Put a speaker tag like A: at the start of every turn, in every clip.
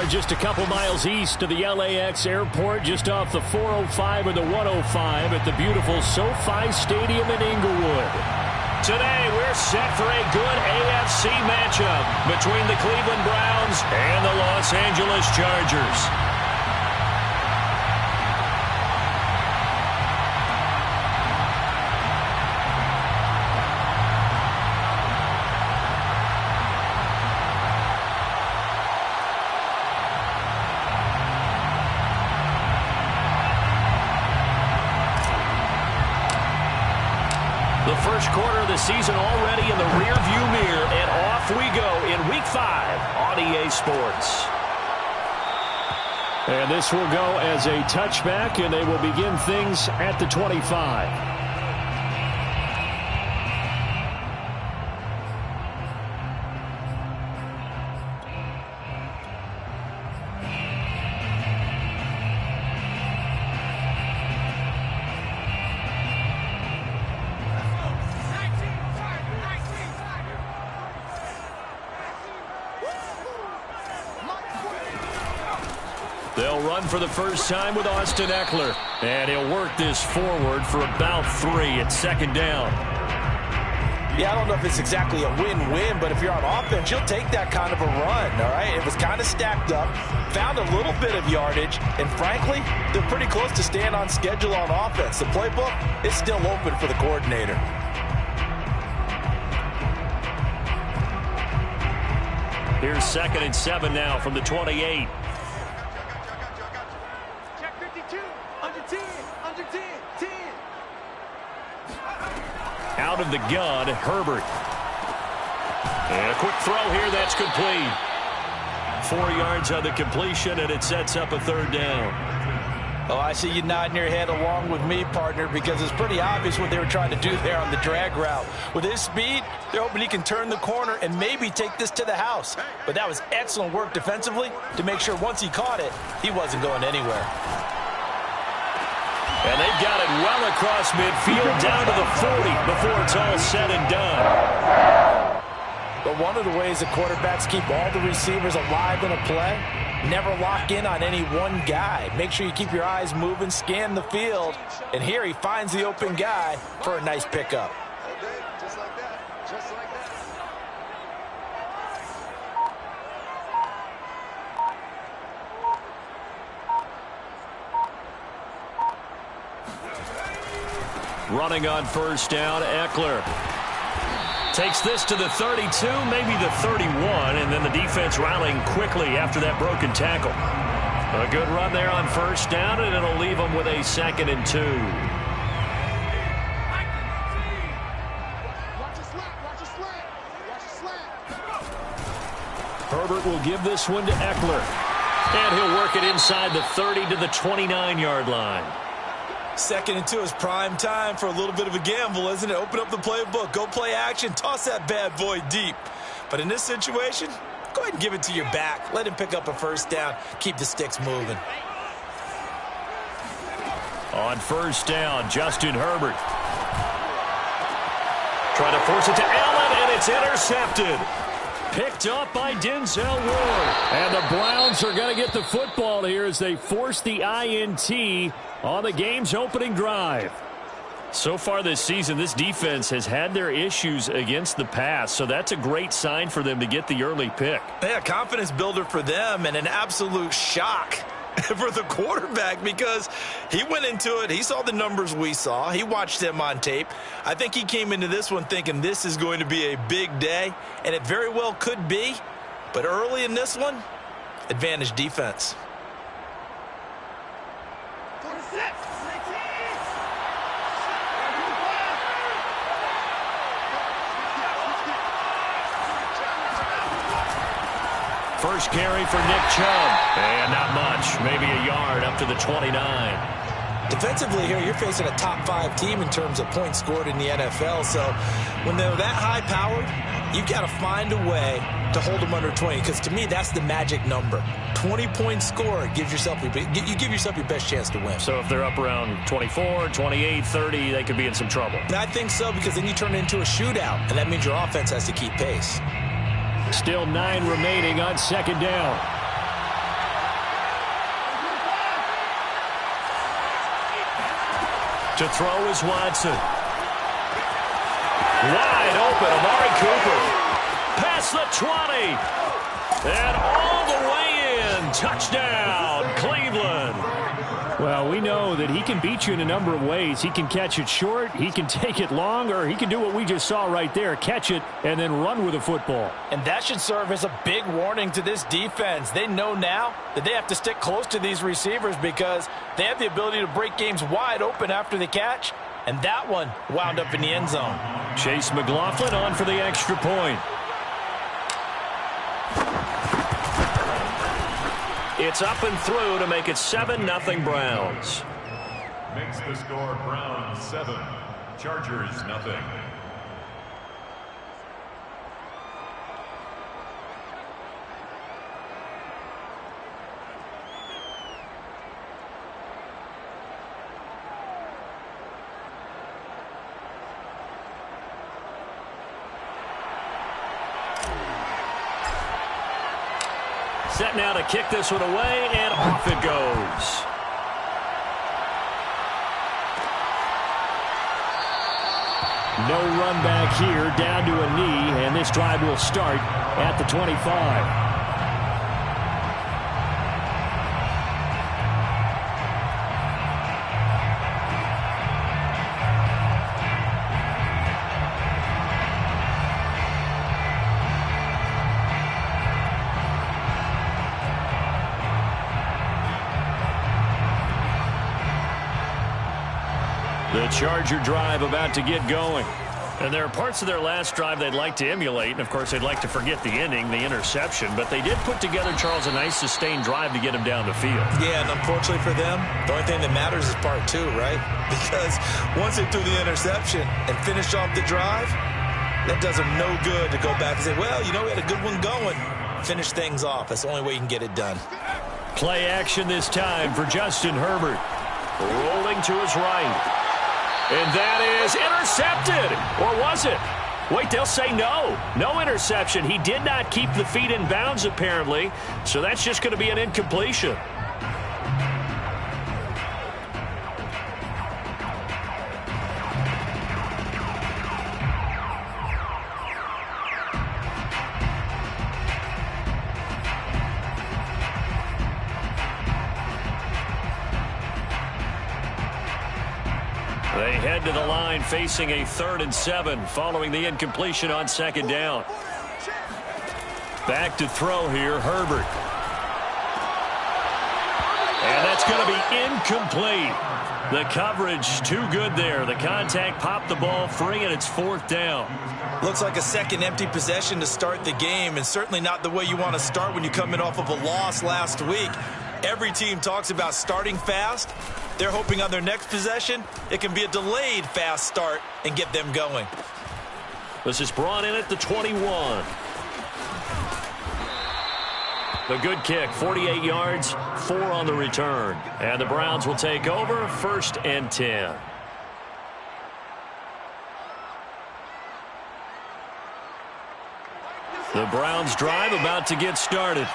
A: just a couple miles east of the LAX airport, just off the 405 or the 105 at the beautiful SoFi Stadium in Inglewood. Today, we're set for a good AFC matchup between the Cleveland Browns and the Los Angeles Chargers.
B: The first quarter of the season already in the rearview mirror, and off we go in Week 5 on EA Sports.
A: And this will go as a touchback, and they will begin things at the 25. They'll run for the first time with Austin Ekeler. And he'll work this forward for about 3 at second down.
C: Yeah, I don't know if it's exactly a win-win, but if you're on offense, you'll take that kind of a run, all right? It was kind of stacked up, found a little bit of yardage, and frankly, they're pretty close to staying on schedule on offense. The playbook is still open for the coordinator.
A: Here's 2nd and 7 now from the 28. Out of the gun, Herbert. And a quick throw here, that's complete. 4 yards on the completion, and it sets up a third down.
C: Oh, I see you nodding your head along with me, partner, because it's pretty obvious what they were trying to do there on the drag route. With his speed, they're hoping he can turn the corner and maybe take this to the house. But that was excellent work defensively to make sure once he caught it, he wasn't going anywhere.
A: And they've got it well across midfield down to the 40 before it's all said and done.
C: But one of the ways that quarterbacks keep all the receivers alive in a play, never lock in on any one guy. Make sure you keep your eyes moving, scan the field. And here he finds the open guy for a nice pickup.
D: Just like that. Just like that.
A: Running on first down, Ekeler takes this to the 32, maybe the 31, and then the defense rallying quickly after that broken tackle. A good run there on first down, and it'll leave them with a 2nd and 2. Herbert will give this one to Ekeler, and he'll work it inside the 30 to the 29-yard line.
C: 2nd and 2 is prime time for a little bit of a gamble, isn't it? Open up the playbook, go play action, toss that bad boy deep. But in this situation, go ahead and give it to your back. Let him pick up a first down. Keep the sticks moving.
A: On first down, Justin Herbert. Trying to force it to Allen, and it's intercepted. Picked up by Denzel Ward. And the Browns are going to get the football here as they force the INT on the game's opening drive. So far this season, this defense has had their issues against the pass, so that's a great sign for them to get the early pick.
C: Yeah, confidence builder for them and an absolute shock for the quarterback because he went into it. He saw the numbers we saw. He watched them on tape. I think he came into this one thinking this is going to be a big day, and it very well could be. But early in this one, advantage defense.
A: First carry for Nick Chubb. And not much. Maybe a yard up to the 29.
C: Defensively here, you're facing a top 5 team in terms of points scored in the NFL. So when they're that high-powered, you got to find a way to hold them under 20. Because to me, that's the magic number. 20 points scored gives yourself you give yourself your best chance to win.
A: So if they're up around 24, 28, 30, they could be in some trouble.
C: And I think so, because then you turn it into a shootout, and that means your offense has to keep pace.
A: Still 9 remaining on second down. To throw is Watson. Wide open, Amari Cooper. Past the 20. And all the way in. Touchdown, Cleveland. Well, we know that he can beat you in a number of ways. He can catch it short, he can take it long, or he can do what we just saw right there, catch it and then run with the football.
C: And that should serve as a big warning to this defense. They know now that they have to stick close to these receivers because they have the ability to break games wide open after the catch. And that one wound up in the end zone.
A: Chase McLaughlin on for the extra point. It's up and through to make it 7-0 Browns.
E: Makes the score Browns 7, Chargers 0.
A: Set now to kick this one away, and off it goes. No run back here, down to a knee, and this drive will start at the 25. The Charger drive about to get going. And there are parts of their last drive they'd like to emulate. And, of course, they'd like to forget the ending, the interception. But they did put together, Charles, a nice sustained drive to get him down the field.
C: Yeah, and unfortunately for them, the only thing that matters is part 2, right? Because once they threw the interception and finished off the drive, that does them no good to go back and say, well, you know, we had a good one going. Finish things off. That's the only way you can get it done.
A: Play action this time for Justin Herbert. Rolling to his right. And that is intercepted. Or was it? Wait, they'll say no. No interception. He did not keep the feet in bounds, apparently. So that's just going to be an incompletion. They head to the line facing a 3rd and 7 following the incompletion on 2nd down. Back to throw here, Herbert. And that's going to be incomplete. The coverage too good there. The contact popped the ball free, and it's 4th down.
C: Looks like a second empty possession to start the game, and certainly not the way you want to start when you're coming off of a loss last week. Every team talks about starting fast. They're hoping on their next possession, it can be a delayed fast start and get them going.
A: This is brought in at the 21. The good kick, 48 yards, 4 on the return. And the Browns will take over, 1st and 10. The Browns drive about to get started.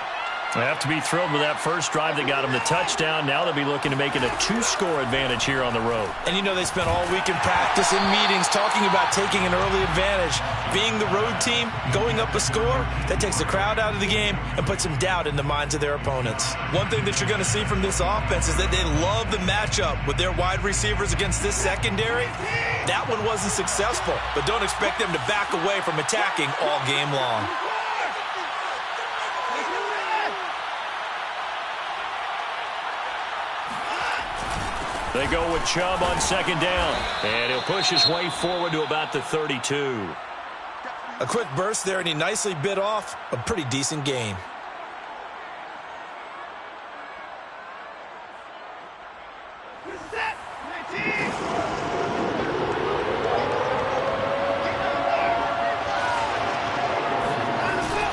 A: They have to be thrilled with that first drive that got them the touchdown. Now they'll be looking to make it a 2-score advantage here on the road.
C: And you know they spent all week in practice, in meetings, talking about taking an early advantage. Being the road team, going up a score, that takes the crowd out of the game and puts some doubt in the minds of their opponents. One thing that you're going to see from this offense is that they love the matchup with their wide receivers against this secondary. That one wasn't successful, but don't expect them to back away from attacking all game long.
A: They go with Chubb on 2nd down. And he'll push his way forward to about the 32.
C: A quick burst there, and he nicely bit off a pretty decent gain.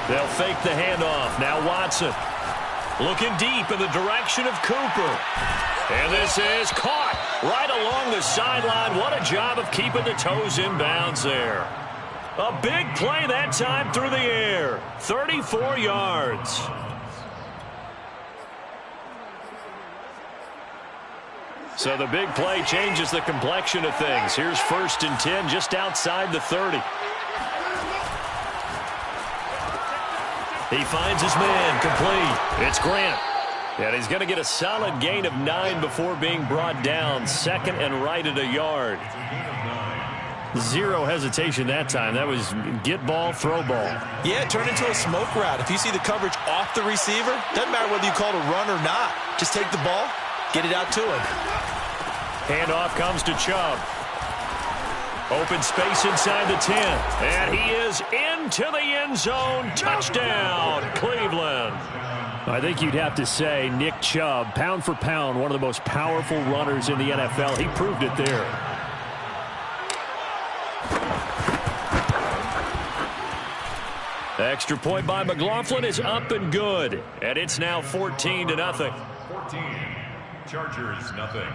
A: They'll fake the handoff. Now Watson looking deep in the direction of Cooper. And this is caught right along the sideline. What a job of keeping the toes in bounds there. A big play that time through the air. 34 yards. So the big play changes the complexion of things. Here's 1st and 10 just outside the 30. He finds his man complete. It's Grant. And he's going to get a solid gain of 9 before being brought down. 2nd and right at a yard. Zero hesitation that time. That was get ball, throw ball.
C: Yeah, turn into a smoke route. If you see the coverage off the receiver, doesn't matter whether you call it a run or not. Just take the ball, get it out to him.
A: Handoff comes to Chubb. Open space inside the 10. And he is into the end zone. Touchdown, Cleveland. I think you'd have to say Nick Chubb, pound for pound, one of the most powerful runners in the NFL. He proved it there. The extra point by McLaughlin is up and good. And it's now 14-0.
E: 14. Chargers, nothing.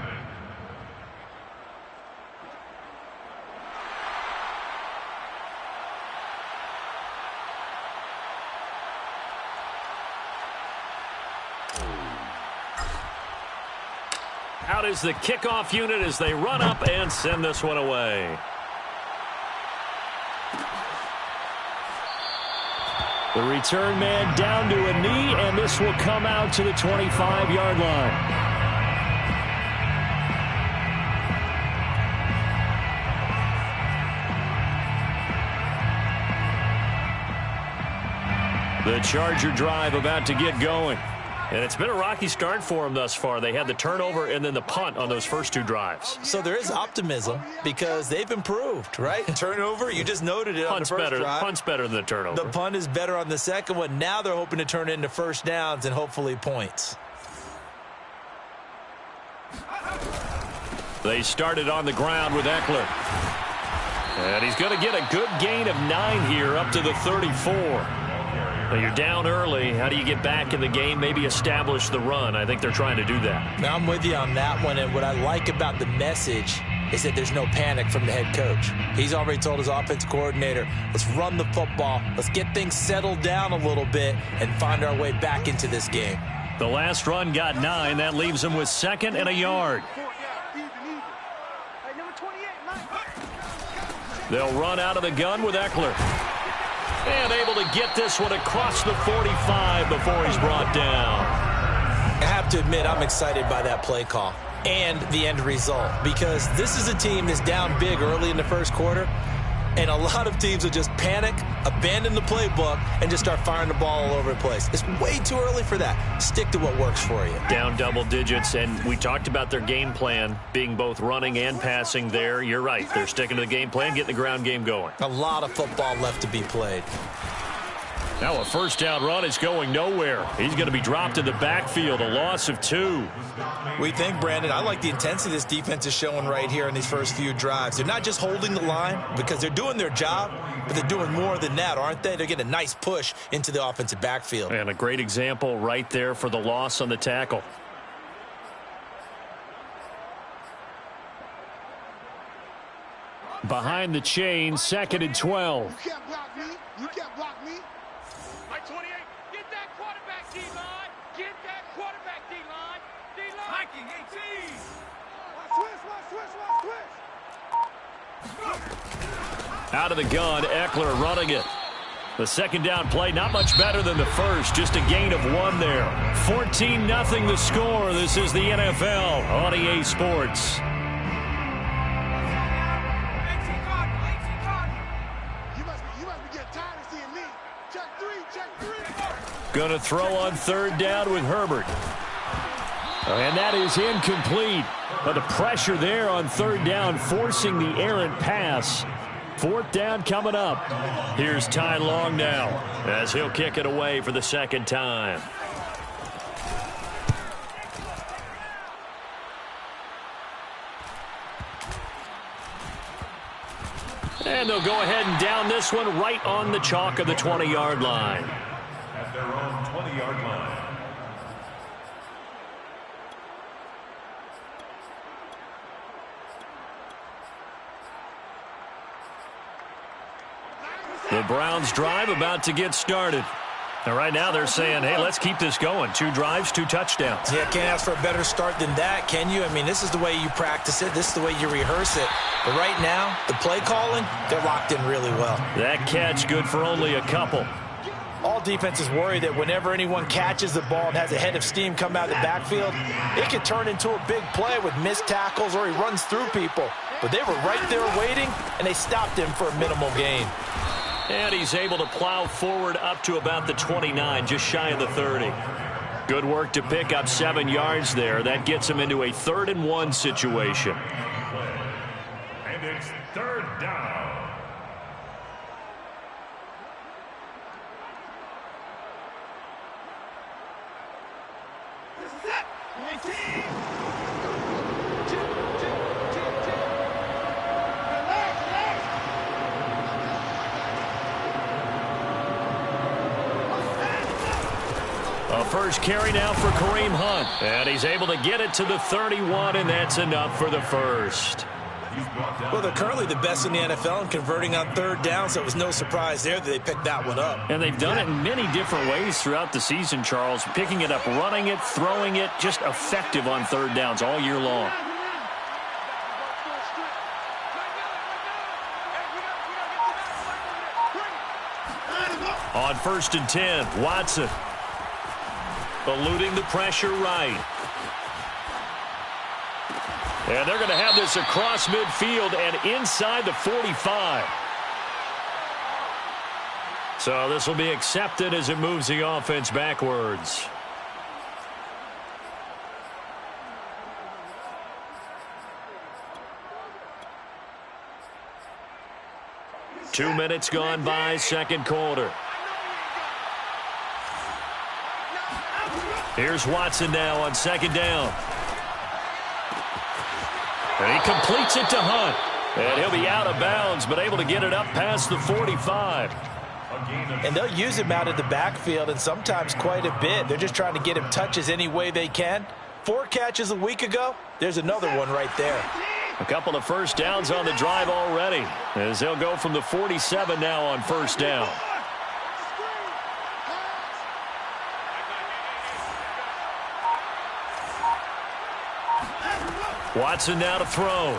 A: Out is the kickoff unit as they run up and send this one away. The return man down to a knee, and this will come out to the 25-yard line. The Charger drive about to get going. And it's been a rocky start for them thus far. They had the turnover and then the punt on those first 2 drives.
C: So there is optimism because they've improved, right? Turnover, you just noted it on the first drive.
A: Punt's better than the turnover.
C: The punt is better on the second one. Now they're hoping to turn it into first downs and hopefully points.
A: They started on the ground with Eckler. And he's going to get a good gain of 9 here up to the 34. Well, you're down early. How do you get back in the game? Maybe establish the run. I think they're trying to do that.
C: Now, I'm with you on that one, and what I like about the message is that there's no panic from the head coach. He's already told his offensive coordinator, let's run the football, let's get things settled down a little bit and find our way back into this game.
A: The last run got 9. That leaves him with 2nd and a yard. They'll run out of the gun with Eckler. And able to get this one across the 45 before he's brought down.
C: I have to admit, I'm excited by that play call and the end result because this is a team that's down big early in the first quarter, and a lot of teams will just panic, abandon the playbook, and just start firing the ball all over the place. It's way too early for that. Stick to what works for you.
A: Down double digits, and we talked about their game plan being both running and passing there. You're right. They're sticking to the game plan, getting the ground game going.
C: A lot of football left to be played.
A: Now a first down run is going nowhere. He's going to be dropped in the backfield, a loss of 2.
C: We think, Brandon, I like the intensity this defense is showing right here in these first few drives. They're not just holding the line because they're doing their job, but they're doing more than that, aren't they? They're getting a nice push into the offensive backfield.
A: And a great example right there for the loss on the tackle. Behind the chain, 2nd and 12.
D: You can't block me. You can't block me.
F: Like 28. Get that quarterback, D-line. Get that quarterback, D-line. D-line. Hiking 18.
D: Switch.
A: Out of the gun, Eckler running it. The second down play, not much better than the first, just a gain of 1 there. 14-0 the score. This is the NFL on EA Sports. Going to throw on 3rd down with Herbert. And that is incomplete. But the pressure there on 3rd down, forcing the errant pass. 4th down coming up. Here's Ty Long now as he'll kick it away for the 2nd time. And they'll go ahead and down this one right on the chalk of the 20-yard line.
E: At their own 20-yard line.
A: The Browns drive about to get started. And right now they're saying, hey, let's keep this going. 2 drives, 2 touchdowns.
C: Yeah, can't ask for a better start than that, can you? I mean, this is the way you practice it. This is the way you rehearse it. But right now, the play calling, they're locked in really well.
A: That catch good for only a couple.
C: All defenses worry that whenever anyone catches the ball and has a head of steam come out of the backfield, it can turn into a big play with missed tackles or he runs through people. But they were right there waiting, and they stopped him for a minimal gain.
A: And he's able to plow forward up to about the 29, just shy of the 30. Good work to pick up 7 yards there. That gets him into a 3rd and 1 situation.
E: And it's 3rd down.
A: A first carry now for Kareem Hunt. And he's able to get it to the 31, and that's enough for the first.
C: Well, they're currently the best in the NFL in converting on 3rd down, so it was no surprise there that they picked that one up.
A: And they've done it in many different ways throughout the season, Charles. Picking it up, running it, throwing it, just effective on 3rd downs all year long. On 1st and 10, Watson. Eluding the pressure right. And they're going to have this across midfield and inside the 45. So this will be accepted as it moves the offense backwards. Two minutes gone by, 2nd quarter. Here's Watson now on 2nd down. And he completes it to Hunt. And he'll be out of bounds, but able to get it up past the 45.
C: And they'll use him out of the backfield, and sometimes quite a bit. They're just trying to get him touches any way they can. 4 catches a week ago. There's another one right there.
A: A couple of first downs on the drive already, as they'll go from the 47 now on 1st down. Watson now to throw.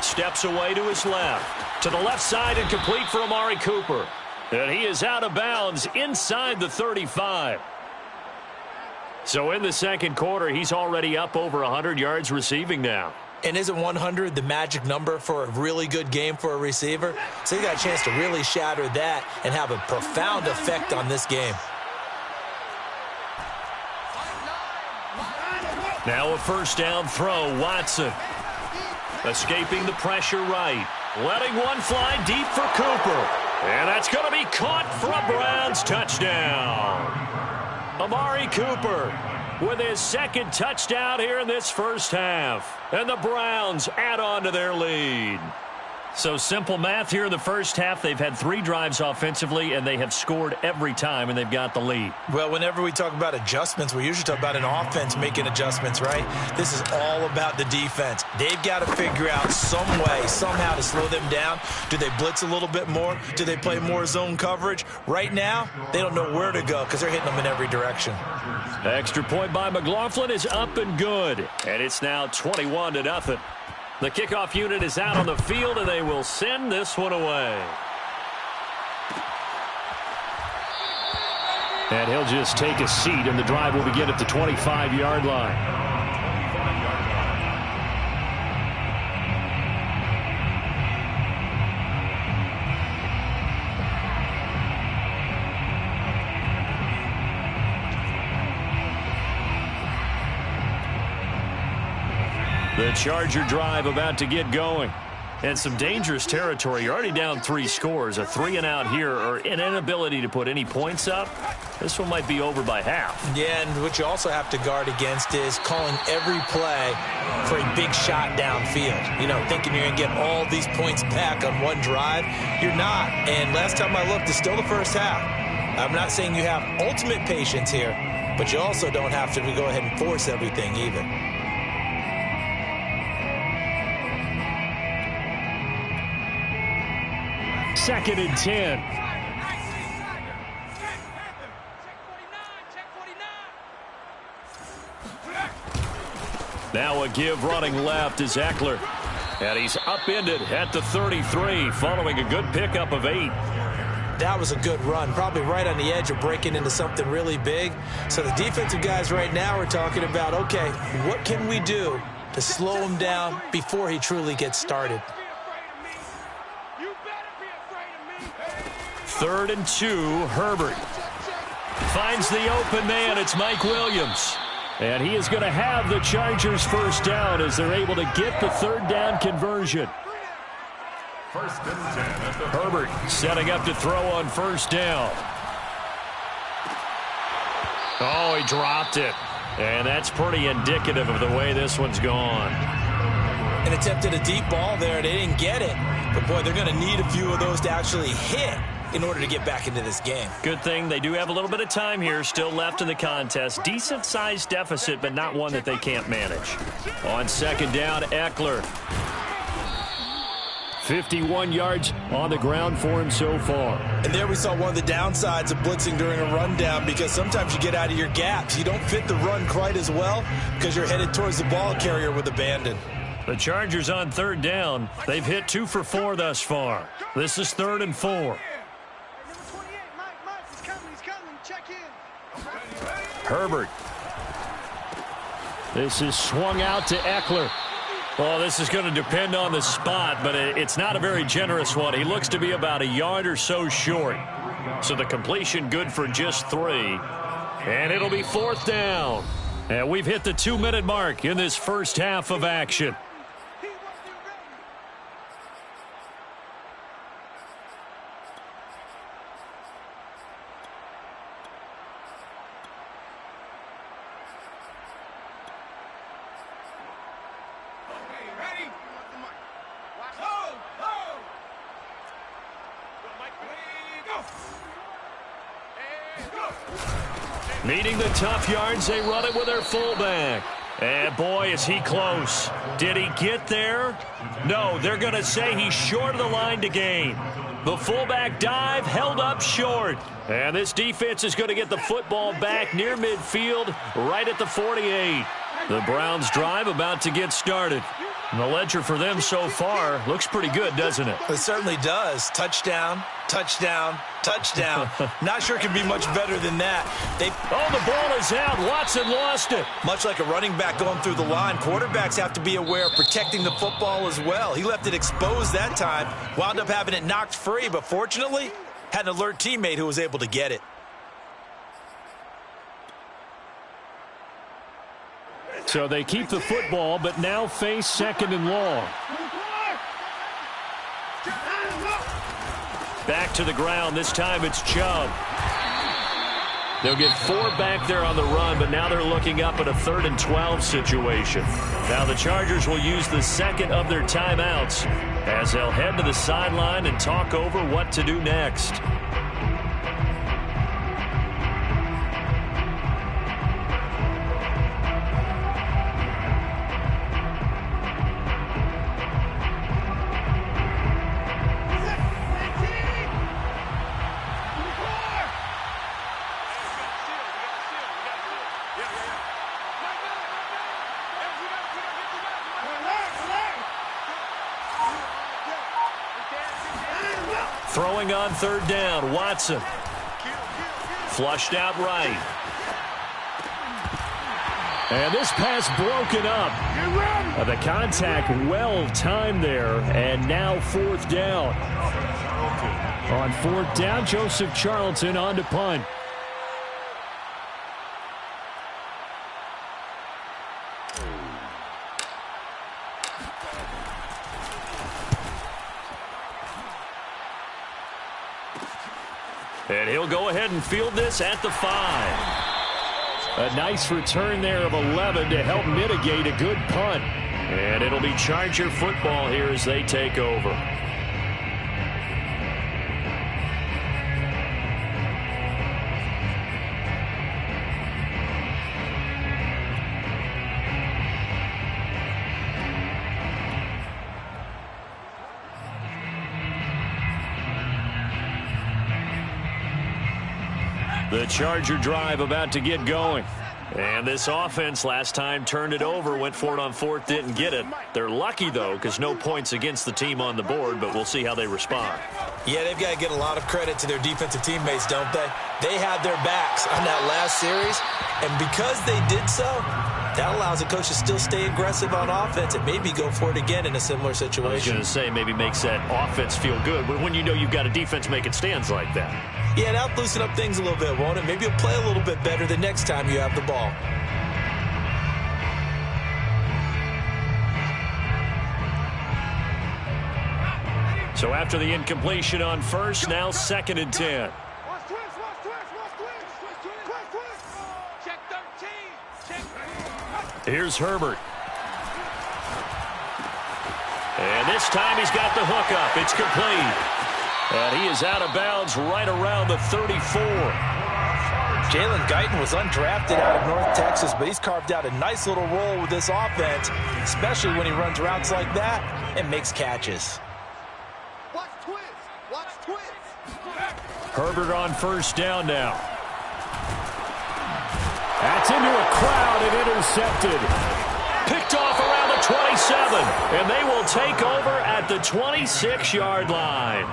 A: Steps away to his left. To the left side and complete for Amari Cooper. And he is out of bounds inside the 35. So in the 2nd quarter, he's already up over 100 yards receiving now.
C: And isn't 100 the magic number for a really good game for a receiver? So he got a chance to really shatter that and have a profound effect on this game.
A: Now a 1st down throw, Watson. Escaping the pressure right. Letting one fly deep for Cooper. And that's going to be caught for a Browns touchdown. Amari Cooper with his 2nd touchdown here in this 1st half. And the Browns add on to their lead. So simple math here in the 1st half. They've had 3 drives offensively, and they have scored every time, and they've got the lead.
C: Well, whenever we talk about adjustments, we usually talk about an offense making adjustments, right? This is all about the defense. They've got to figure out some way, somehow to slow them down. Do they blitz a little bit more? Do they play more zone coverage? Right now, they don't know where to go because they're hitting them in every direction.
A: Extra point by McLaughlin is up and good, and it's now 21-0. The kickoff unit is out on the field, and they will send this one away. And he'll just take a seat, and the drive will begin at the 25-yard line. The Charger drive about to get going. And some dangerous territory. You're already down 3 scores. A 3-and-out here, or an inability to put any points up. This one might be over by half.
C: Yeah, and what you also have to guard against is calling every play for a big shot downfield. You know, thinking you're going to get all these points back on one drive. You're not. And last time I looked, it's still the 1st half. I'm not saying you have ultimate patience here, but you also don't have to go ahead and force everything either. Second and 10.
A: Now a give running left is Eckler. And he's upended at the 33 following a good pickup of 8.
C: That was a good run, probably right on the edge of breaking into something really big. So the defensive guys right now are talking about, okay, what can we do to slow him down before he truly gets started?
A: Third and 2, Herbert finds the open man. It's Mike Williams. And he is going to have the Chargers first down as they're able to get the third down conversion.
E: First and 10 at the
A: Herbert setting up to throw on first down. Oh, he dropped it. And that's pretty indicative of the way this one's gone.
C: And attempted a deep ball there. They didn't get it. But, boy, they're going to need a few of those to actually hit in order to get back into this game.
A: Good thing they do have a little bit of time here still left in the contest. Decent-sized deficit, but not one that they can't manage. On second down, Eckler. 51 yards on the ground for him so far.
C: And there we saw one of the downsides of blitzing during a rundown, because sometimes you get out of your gaps. You don't fit the run quite as well because you're headed towards the ball carrier with abandon.
A: The Chargers on third down. They've hit 2 for 4 thus far. This is 3rd and 4. Herbert. This is swung out to Eckler. Well, this is going to depend on the spot, but it's not a very generous one. He looks to be about a yard or so short. So the completion good for just 3. And it'll be 4th down. And we've hit the 2-minute mark in this first half of action. Needing the tough yards, they run it with their fullback. And boy, is he close. Did he get there? No, they're going to say he's short of the line to gain. The fullback dive held up short. And this defense is going to get the football back near midfield, right at the 48. The Browns drive about to get started. And the ledger for them so far looks pretty good, doesn't it?
C: It certainly does. Touchdown, touchdown, touchdown. Not sure it can be much better than that.
A: Oh, the ball is out. Watson lost it.
C: Much like a running back going through the line, quarterbacks have to be aware of protecting the football as well. He left it exposed that time, wound up having it knocked free, but fortunately had an alert teammate who was able to get it.
A: So they keep the football, but now face 2nd and long. Back to the ground. This time it's Chubb. They'll get 4 back there on the run, but now they're looking up at a 3rd and 12 situation. Now the Chargers will use the second of their timeouts as they'll head to the sideline and talk over what to do next. Throwing on third down, Watson. Flushed out right. And this pass broken up. The contact well timed there, and now 4th down. On 4th down, Joseph Charlton on to punt. And he'll go ahead and field this at the 5. A nice return there of 11 to help mitigate a good punt. And it'll be Charger football here as they take over. The Charger drive about to get going. And this offense last time turned it over, went for it on fourth, didn't get it. They're lucky, though, because no points against the team on the board, but we'll see how they respond.
C: Yeah, they've got to get a lot of credit to their defensive teammates, don't they? They had their backs on that last series, and because they did so, that allows the coach to still stay aggressive on offense and maybe go for it again in a similar situation.
A: I was going to say maybe makes that offense feel good, but when you know you've got a defense making stands like that.
C: Yeah, that'll loosen up things a little bit, won't it? Maybe you'll play a little bit better the next time you have the ball.
A: So after the incompletion on first, now 2nd and 10.
F: Check 13. Check.
A: Here's Herbert. And this time he's got the hook up. It's complete. And he is out of bounds right around the 34.
C: Jalen Guyton was undrafted out of North Texas, but he's carved out a nice little role with this offense, especially when he runs routes like that and makes catches.
D: Watch twins. Watch twins.
A: Herbert on first down now. That's into a crowd and intercepted. Picked off around the 27, and they will take over at the 26-yard line.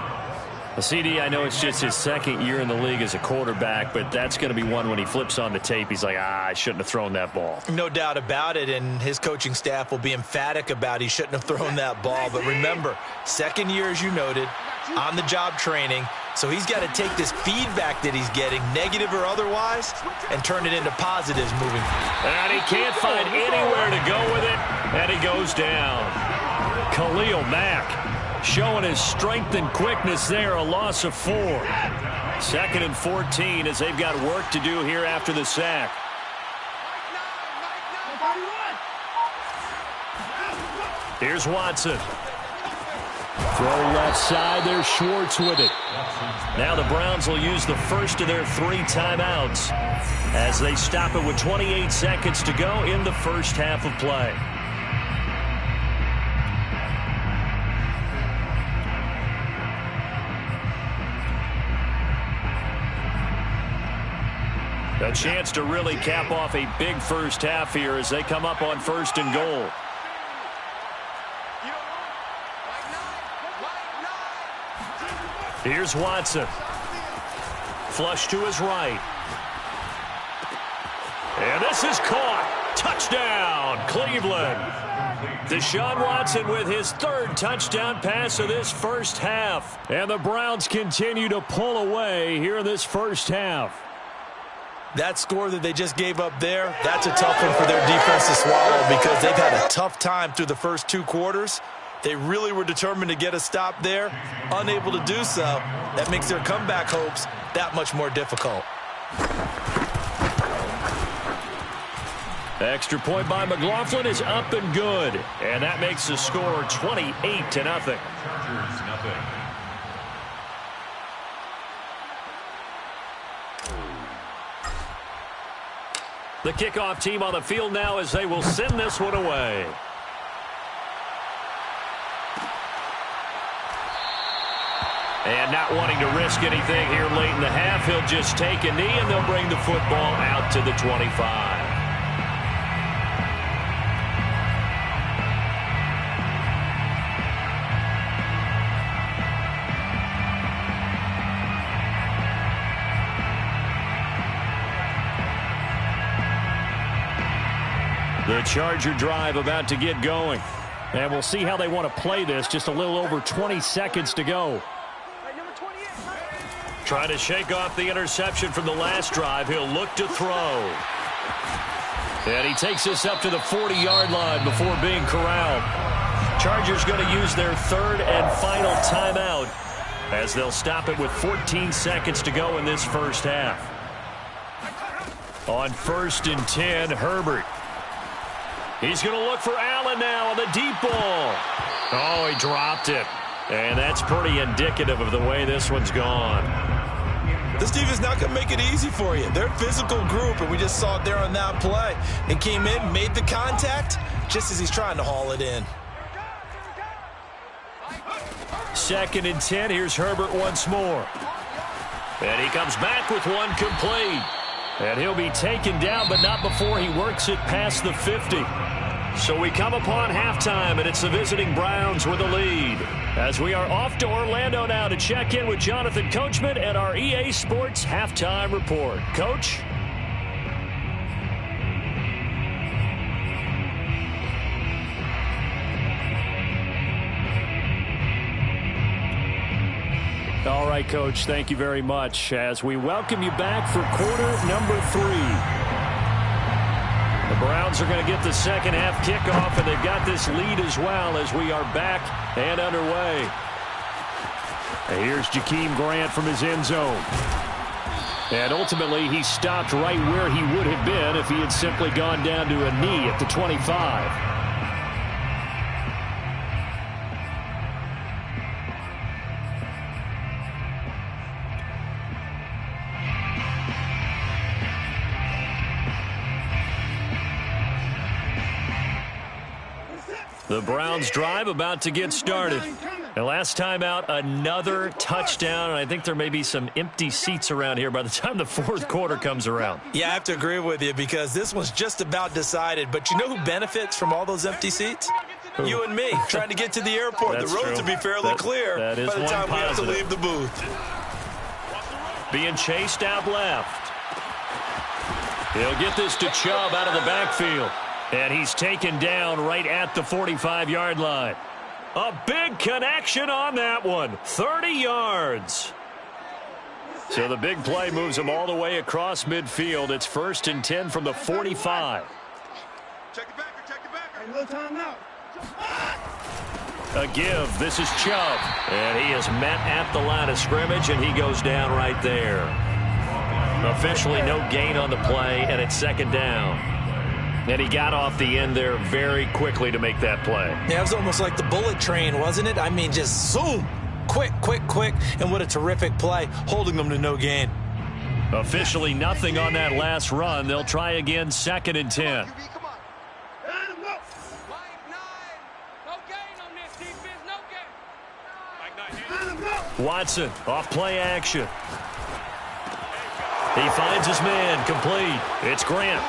A: CD, I know it's just his 2nd year in the league as a quarterback, but that's going to be one when he flips on the tape, he's like, I shouldn't have thrown that ball.
C: No doubt about it, and his coaching staff will be emphatic about he shouldn't have thrown that ball. But remember, 2nd year, as you noted, on-the-job training, so he's got to take this feedback that he's getting, negative or otherwise, and turn it into positives moving.
A: And he can't find anywhere to go with it, and he goes down. Khalil Mack showing his strength and quickness there, a loss of 4. 2nd and 14 as they've got work to do here after the sack. Here's Watson. Throw left side, there's Schwartz with it. Now the Browns will use the first of their 3 timeouts as they stop it with 28 seconds to go in the first half of play. A chance to really cap off a big first half here as they come up on 1st and goal. Here's Watson. Flush to his right. And this is caught. Touchdown, Cleveland. Deshaun Watson with his 3rd touchdown pass of this first half. And the Browns continue to pull away here in this first half.
C: That score that they just gave up there, that's a tough one for their defense to swallow because they've had a tough time through the first 2 quarters. They really were determined to get a stop there, unable to do so. That makes their comeback hopes that much more difficult.
A: Extra point by McLaughlin is up and good. And that makes the score 28-0.
E: Chargers, nothing.
A: The kickoff team on the field now as they will send this one away. And not wanting to risk anything here late in the half, he'll just take a knee and they'll bring the football out to the 25. The Charger drive about to get going. And we'll see how they want to play this. Just a little over 20 seconds to go. Trying to shake off the interception from the last drive. He'll look to throw. And he takes this up to the 40-yard line before being corralled. Chargers going to use their 3rd and final timeout as they'll stop it with 14 seconds to go in this first half. On 1st and 10, Herbert. He's going to look for Allen now on the deep ball. Oh, he dropped it. And that's pretty indicative of the way this one's gone.
C: This team is not going to make it easy for you. They're a physical group, and we just saw it there on that play. And came in, made the contact, just as he's trying to haul it in.
A: 2nd and 10. Here's Herbert once more. And he comes back with one complete. And he'll be taken down, but not before he works it past the 50. So we come upon halftime, and it's the visiting Browns with the lead. As we are off to Orlando now to check in with Jonathan Coachman and our EA Sports Halftime Report. Coach? All right, Coach, thank you very much as we welcome you back for quarter number 3. The Browns are going to get the second half kickoff, and they've got this lead as well as we are back and underway. And here's Jakeem Grant from his end zone. And ultimately, he stopped right where he would have been if he had simply gone down to a knee at the 25. The Browns drive about to get started. And last time out, another touchdown. And I think there may be some empty seats around here by the time the fourth quarter comes around.
C: Yeah, I have to agree with you because this one's just about decided. But you know who benefits from all those empty seats? Who? You and me, trying to get to the airport.
A: That's
C: the roads
A: true.
C: will be fairly clear
A: by the time
C: we have to leave the booth.
A: Being chased out left. He'll get this to Chubb out of the backfield. And he's taken down right at the 45-yard line. A big connection on that one. 30 yards. So the big play moves him all the way across midfield. It's 1st and 10 from the 45.
D: Check the backer, check the backer. Hey, no time now.
A: A give. This is Chubb. And he is met at the line of scrimmage, and he goes down right there. Officially no gain on the play, and it's 2nd down. And he got off the end there very quickly to make that play.
C: Yeah, it was almost like the bullet train, wasn't it? I mean, just zoom. Quick, quick, quick. And what a terrific play, holding them to no gain.
A: Officially nothing on that last run. They'll try again, 2nd and 10.
F: Come on. Mike 9. No gain on this defense. No gain. Mike 9.
A: Watson off play action. He finds his man complete. It's Grant.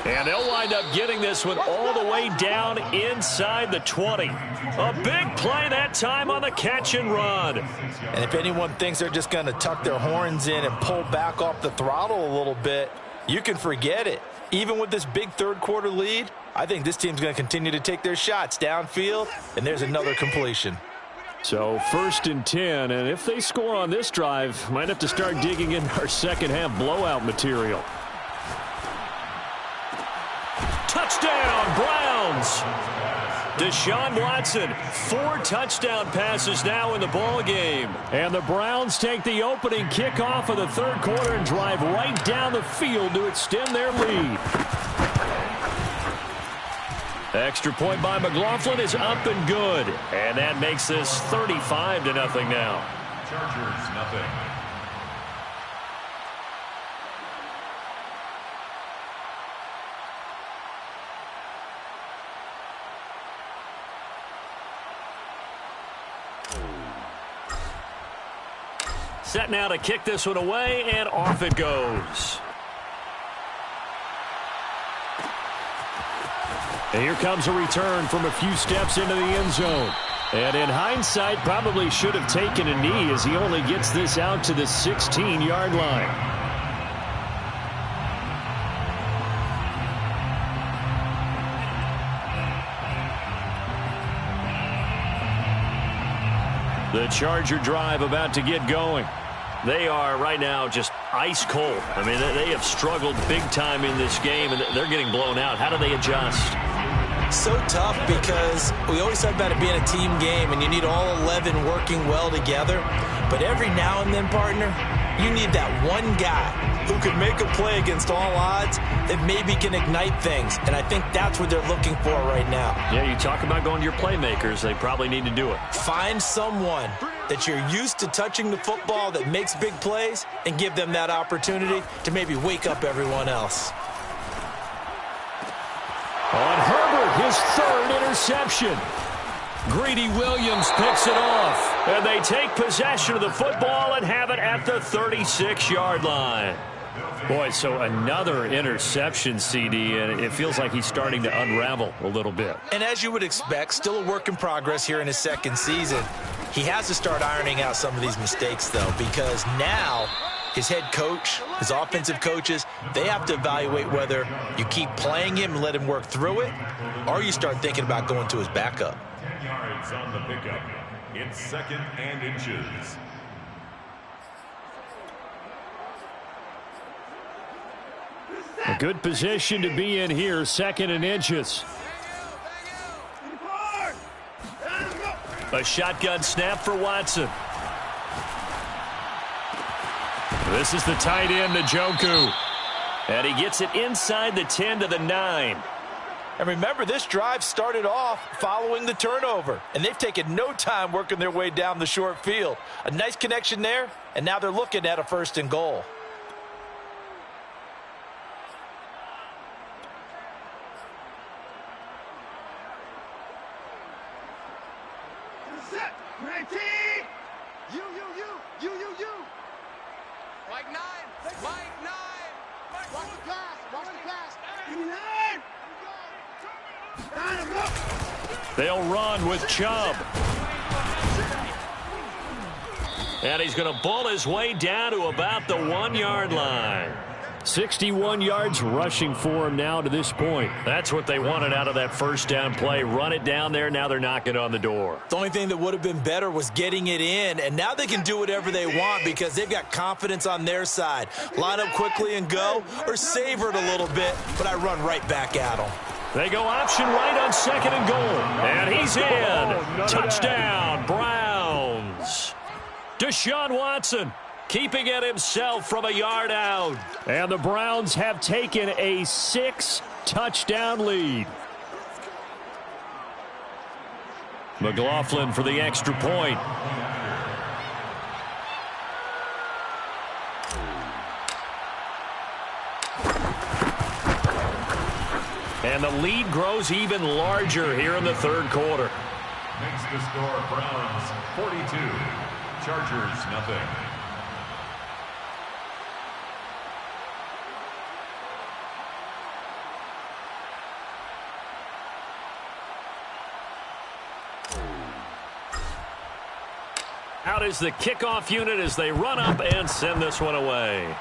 A: And they'll wind up getting this one all the way down inside the 20. A big play that time on the catch and run.
C: And if anyone thinks they're just going to tuck their horns in and pull back off the throttle a little bit, you can forget it. Even with this big third-quarter lead, I think this team's going to continue to take their shots downfield, and there's another completion.
A: So 1st and 10, and if they score on this drive, might have to start digging in our second-half blowout material. Touchdown, Browns. Deshaun Watson, 4 touchdown passes now in the ball game. And the Browns take the opening kickoff of the third quarter and drive right down the field to extend their lead. Extra point by McLaughlin is up and good. And that makes this 35-0 now.
E: Chargers, nothing.
A: Set now to kick this one away, and off it goes. And here comes a return from a few steps into the end zone. And in hindsight, probably should have taken a knee as he only gets this out to the 16-yard line. The Charger drive about to get going. They are right now just ice cold. I mean, they have struggled big time in this game, and they're getting blown out. How do they adjust?
C: So tough because we always talk about it being a team game, and you need all 11 working well together. But every now and then, partner, you need that one guy who can make a play against all odds that maybe can ignite things. And I think that's what they're looking for right now.
A: Yeah, you talk about going to your playmakers. They probably need to do it.
C: Find someone that you're used to touching the football that makes big plays and give them that opportunity to maybe wake up everyone else.
A: On Herbert, his 3rd interception. Greedy Williams picks it off. And they take possession of the football and have it at the 36-yard line. Boy, so another interception, CD, and it feels like he's starting to unravel a little bit.
C: And as you would expect, still a work in progress here in his second season. He has to start ironing out some of these mistakes, though, because now his head coach, his offensive coaches, they have to evaluate whether you keep playing him and let him work through it, or you start thinking about going to his backup.
E: 10 yards on the pickup. It's 2nd and inches.
A: A good position to be in here, 2nd and inches. A shotgun snap for Watson. This is the tight end, Njoku. And he gets it inside the 10 to the 9.
C: And remember, this drive started off following the turnover, and they've taken no time working their way down the short field. A nice connection there, and now they're looking at a 1st and goal.
A: They'll run with Chubb. And he's going to bull his way down to about the 1-yard line. 61 yards rushing for him now to this point. That's what they wanted out of that first down play. Run it down there. Now they're knocking on the door.
C: The only thing that would have been better was getting it in, and now they can do whatever they want because they've got confidence on their side. Line up quickly and go, or savor it a little bit, but I run right back at them.
A: They go option right on 2nd and goal. And he's in. Touchdown, Browns. Deshaun Watson keeping it himself from a yard out. And the Browns have taken a 6-touchdown lead. McLaughlin for the extra point. And the lead grows even larger here in the 3rd quarter.
E: Makes the score Browns 42, Chargers nothing.
A: Out is the kickoff unit as they run up and send this one away.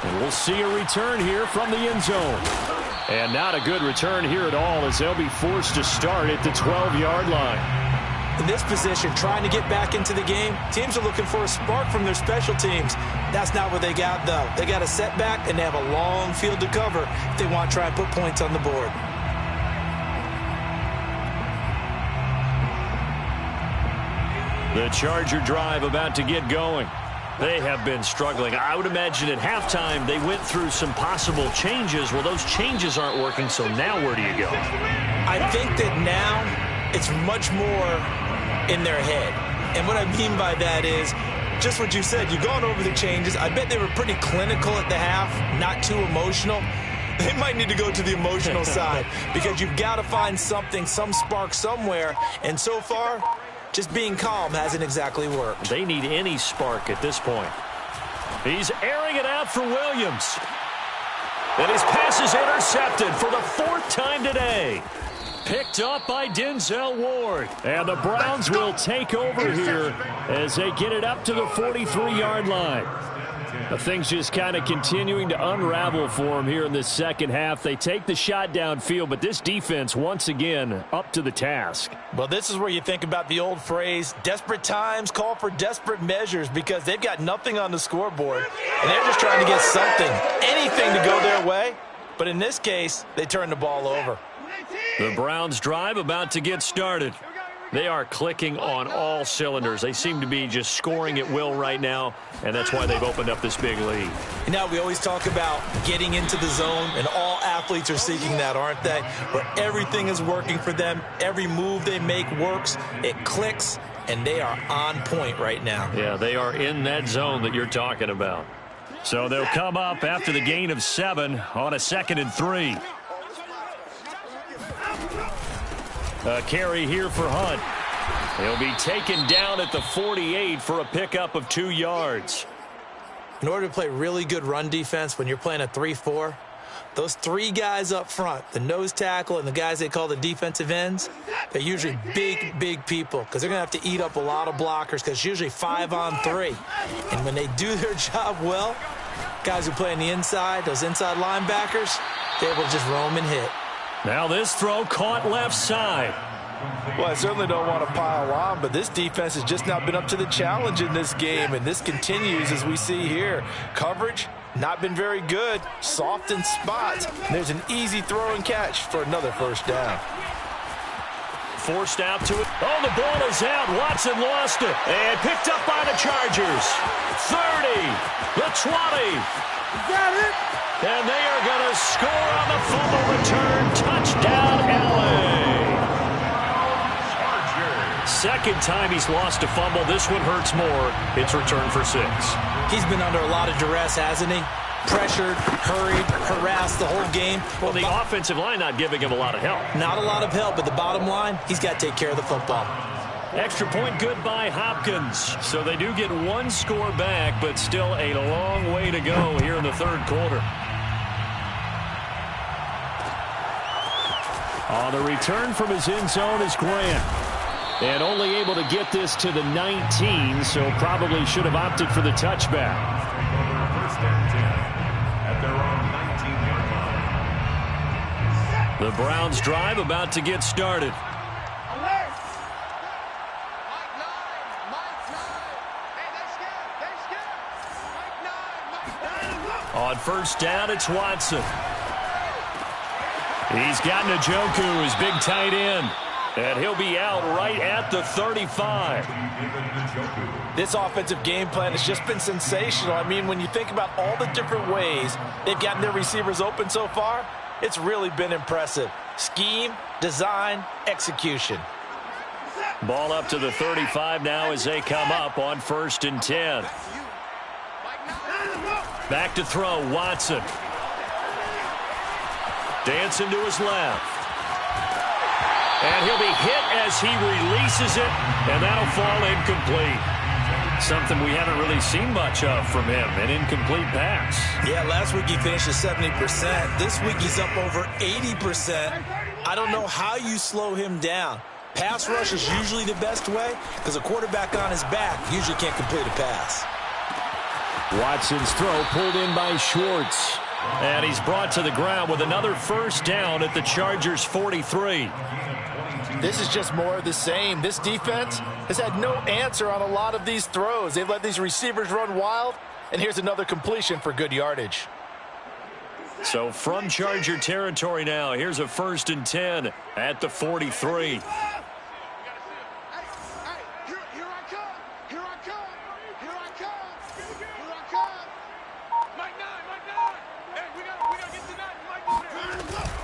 A: And we'll see a return here from the end zone. And not a good return here at all as they'll be forced to start at the 12-yard line.
C: In this position, trying to get back into the game, teams are looking for a spark from their special teams. That's not what they got, though. They got a setback, and they have a long field to cover if they want to try and put points on the board.
A: The Charger drive about to get going. They have been struggling. I would imagine at halftime they went through some possible changes. Well, those changes aren't working, so now where do you go?
C: I think that now it's much more in their head. And what I mean by that is just what you said. You've gone over the changes. I bet they were pretty clinical at the half, not too emotional. They might need to go to the emotional side because you've got to find something, some spark somewhere. And so far, just being calm hasn't exactly worked.
A: They need any spark at this point. He's airing it out for Williams. And his pass is intercepted for the 4th time today. Picked up by Denzel Ward. And the Browns will take over here as they get it up to the 43-yard line. Things just kind of continuing to unravel for them here in the second half. They take the shot downfield, but this defense, once again, up to the task.
C: Well, this is where you think about the old phrase, desperate times call for desperate measures, because they've got nothing on the scoreboard, and they're just trying to get something, anything to go their way. But in this case, they turn the ball over.
A: The Browns drive about to get started. They are clicking on all cylinders. They seem to be just scoring at will right now, and that's why they've opened up this big lead.
C: You know, we always talk about getting into the zone, and all athletes are seeking that, aren't they? Where everything is working for them. Every move they make works. It clicks, and they are on point right now.
A: Yeah, they are in that zone that you're talking about. So they'll come up after the gain of 7 on a 2nd and 3. A carry here for Hunt. He'll be taken down at the 48 for a pickup of 2 yards.
C: In order to play really good run defense when you're playing a 3-4, those 3 guys up front, the nose tackle and the guys they call the defensive ends, they're usually big people because they're going to have to eat up a lot of blockers because it's usually 5-on-3. And when they do their job well, guys who play on the inside, those inside linebackers, they're able to just roam and hit.
A: Now this throw caught left side.
C: Well, I certainly don't want to pile on, but this defense has just not been up to the challenge in this game, and this continues as we see here. Coverage, not been very good, soft in spots. And there's an easy throw and catch for another first down.
A: Forced out to it. Oh, the ball is out. Watson lost it. And picked up by the Chargers. 30, the 20.
D: Got it.
A: And they are going to score on the fumble return. Touchdown, LA. Second time he's lost a fumble. This one hurts more. It's returned for 6.
C: He's been under a lot of duress, hasn't he? Pressured, hurried, harassed the whole game.
A: Well, the offensive line not giving him a lot of help.
C: Not a lot of help, but the bottom line, he's got to take care of the football.
A: Extra point good by Hopkins. So they do get 1 score back, but still a long way to go here in the third quarter. On the return from his end zone is Grant. And only able to get this to the 19, so probably should have opted for the touchback.
E: First and 10 at their own 19-yard line.
A: The Browns drive about to get started. On first down, it's Watson. He's got Njoku, his big tight end. And he'll be out right at the 35.
C: This offensive game plan has just been sensational. I mean, when you think about all the different ways they've gotten their receivers open so far, it's really been impressive. Scheme, design, execution.
A: Ball up to the 35 now as they come up on first and 10. Back to throw, Watson. Dancing to his left. And he'll be hit as he releases it, and that'll fall incomplete. Something we haven't really seen much of from him, an incomplete pass.
C: Yeah, last week he finished at 70%. This week he's up over 80%. I don't know how you slow him down. Pass rush is usually the best way because a quarterback on his back usually can't complete a pass.
A: Watson's throw pulled in by Schwartz. And he's brought to the ground with another first down at the Chargers' 43.
C: This is just more of the same. This defense has had no answer on a lot of these throws. They've let these receivers run wild, and here's another completion for good yardage.
A: So from Charger territory now, here's a first and 10 at the 43.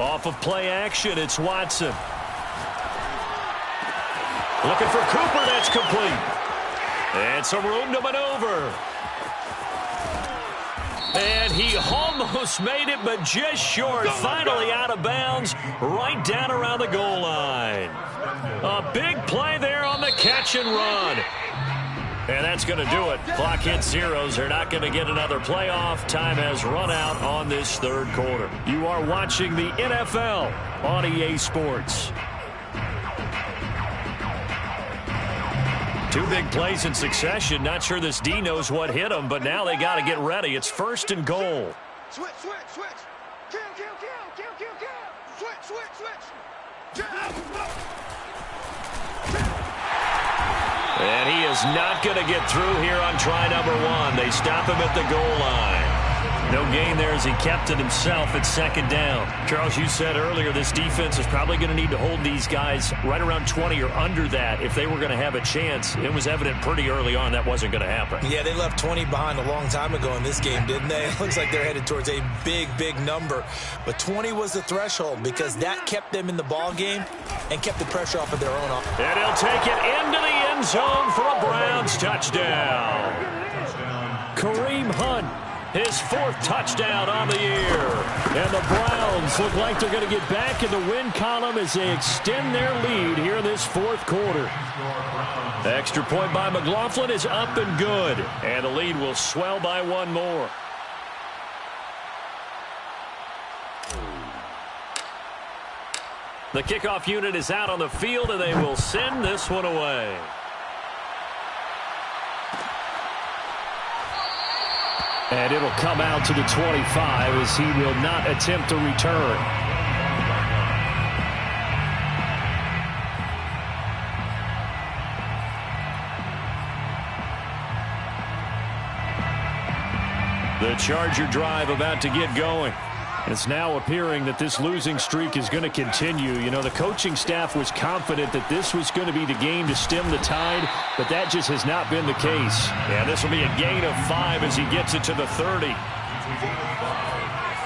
A: Off of play action, it's Watson. Looking for Cooper, that's complete. And some room to maneuver. And he almost made it, but just short. Finally out of bounds, right down around the goal line. A big play there on the catch and run. And that's going to do it. Clock hits zeros. They're not going to get another playoff. Time has run out on this third quarter. You are watching the NFL on EA Sports. 2 big plays in succession. Not sure this D knows what hit him, but now they got to get ready. It's first and goal.
F: Switch. Kill. Switch.
A: And he is not going to get through here on try number 1. They stop him at the goal line. No gain there as he kept it himself at second down. Charles, you said earlier this defense is probably going to need to hold these guys right around 20 or under that if they were going to have a chance. It was evident pretty early on that wasn't going to happen.
C: Yeah, they left 20 behind a long time ago in this game, didn't they? It looks like they're headed towards a big number. But 20 was the threshold because that kept them in the ball game and kept the pressure off of their own offense.
A: And he'll take it into the end zone for a Browns touchdown. Kareem Hunt, his 4th touchdown on the year. And the Browns look like they're going to get back in the win column as they extend their lead here in this fourth quarter. The extra point by McLaughlin is up and good. And the lead will swell by one more. The kickoff unit is out on the field, and they will send this one away. And it'll come out to the 25 as he will not attempt to return. The Charger drive about to get going. It's now appearing that this losing streak is going to continue. You know, the coaching staff was confident that this was going to be the game to stem the tide, but that just has not been the case. Yeah, this will be a gain of 5 as he gets it to the 30.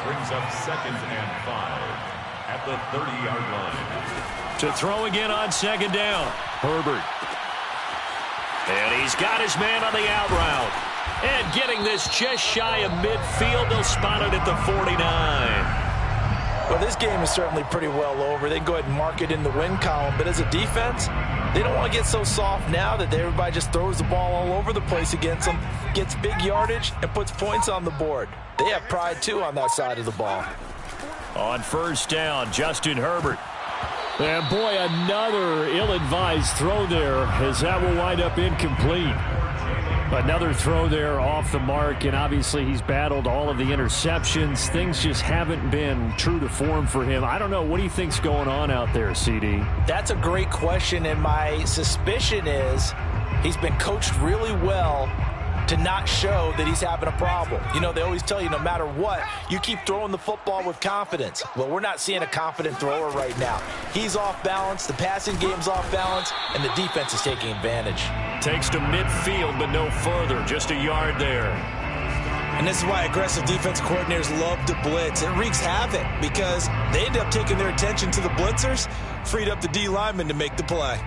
E: Brings up 2nd and 5 at the 30-yard line.
A: To throw again on 2nd down, Herbert. And he's got his man on the out route. And getting this just shy of midfield, they'll spot it at the 49.
C: Well, this game is certainly pretty well over. They can go ahead and mark it in the win column. But as a defense, they don't want to get so soft now that everybody just throws the ball all over the place against them, gets big yardage, and puts points on the board. They have pride, too, on that side of the ball.
A: On 1st down, Justin Herbert. And, boy, another ill-advised throw there as that will wind up incomplete. Another throw there off the mark, and obviously he's battled all of the interceptions. Things just haven't been true to form for him. I don't know. What do you think's going on out there, CD?
C: That's a great question, and my suspicion is he's been coached really well to not show that he's having a problem. You know, they always tell you no matter what, you keep throwing the football with confidence. Well, we're not seeing a confident thrower right now. He's off balance, the passing game's off balance, and the defense is taking advantage.
A: Takes to midfield, but no further, just a yard there.
C: And this is why aggressive defense coordinators love to blitz. It wreaks havoc because they end up taking their attention to the blitzers, freed up the D lineman to make the play.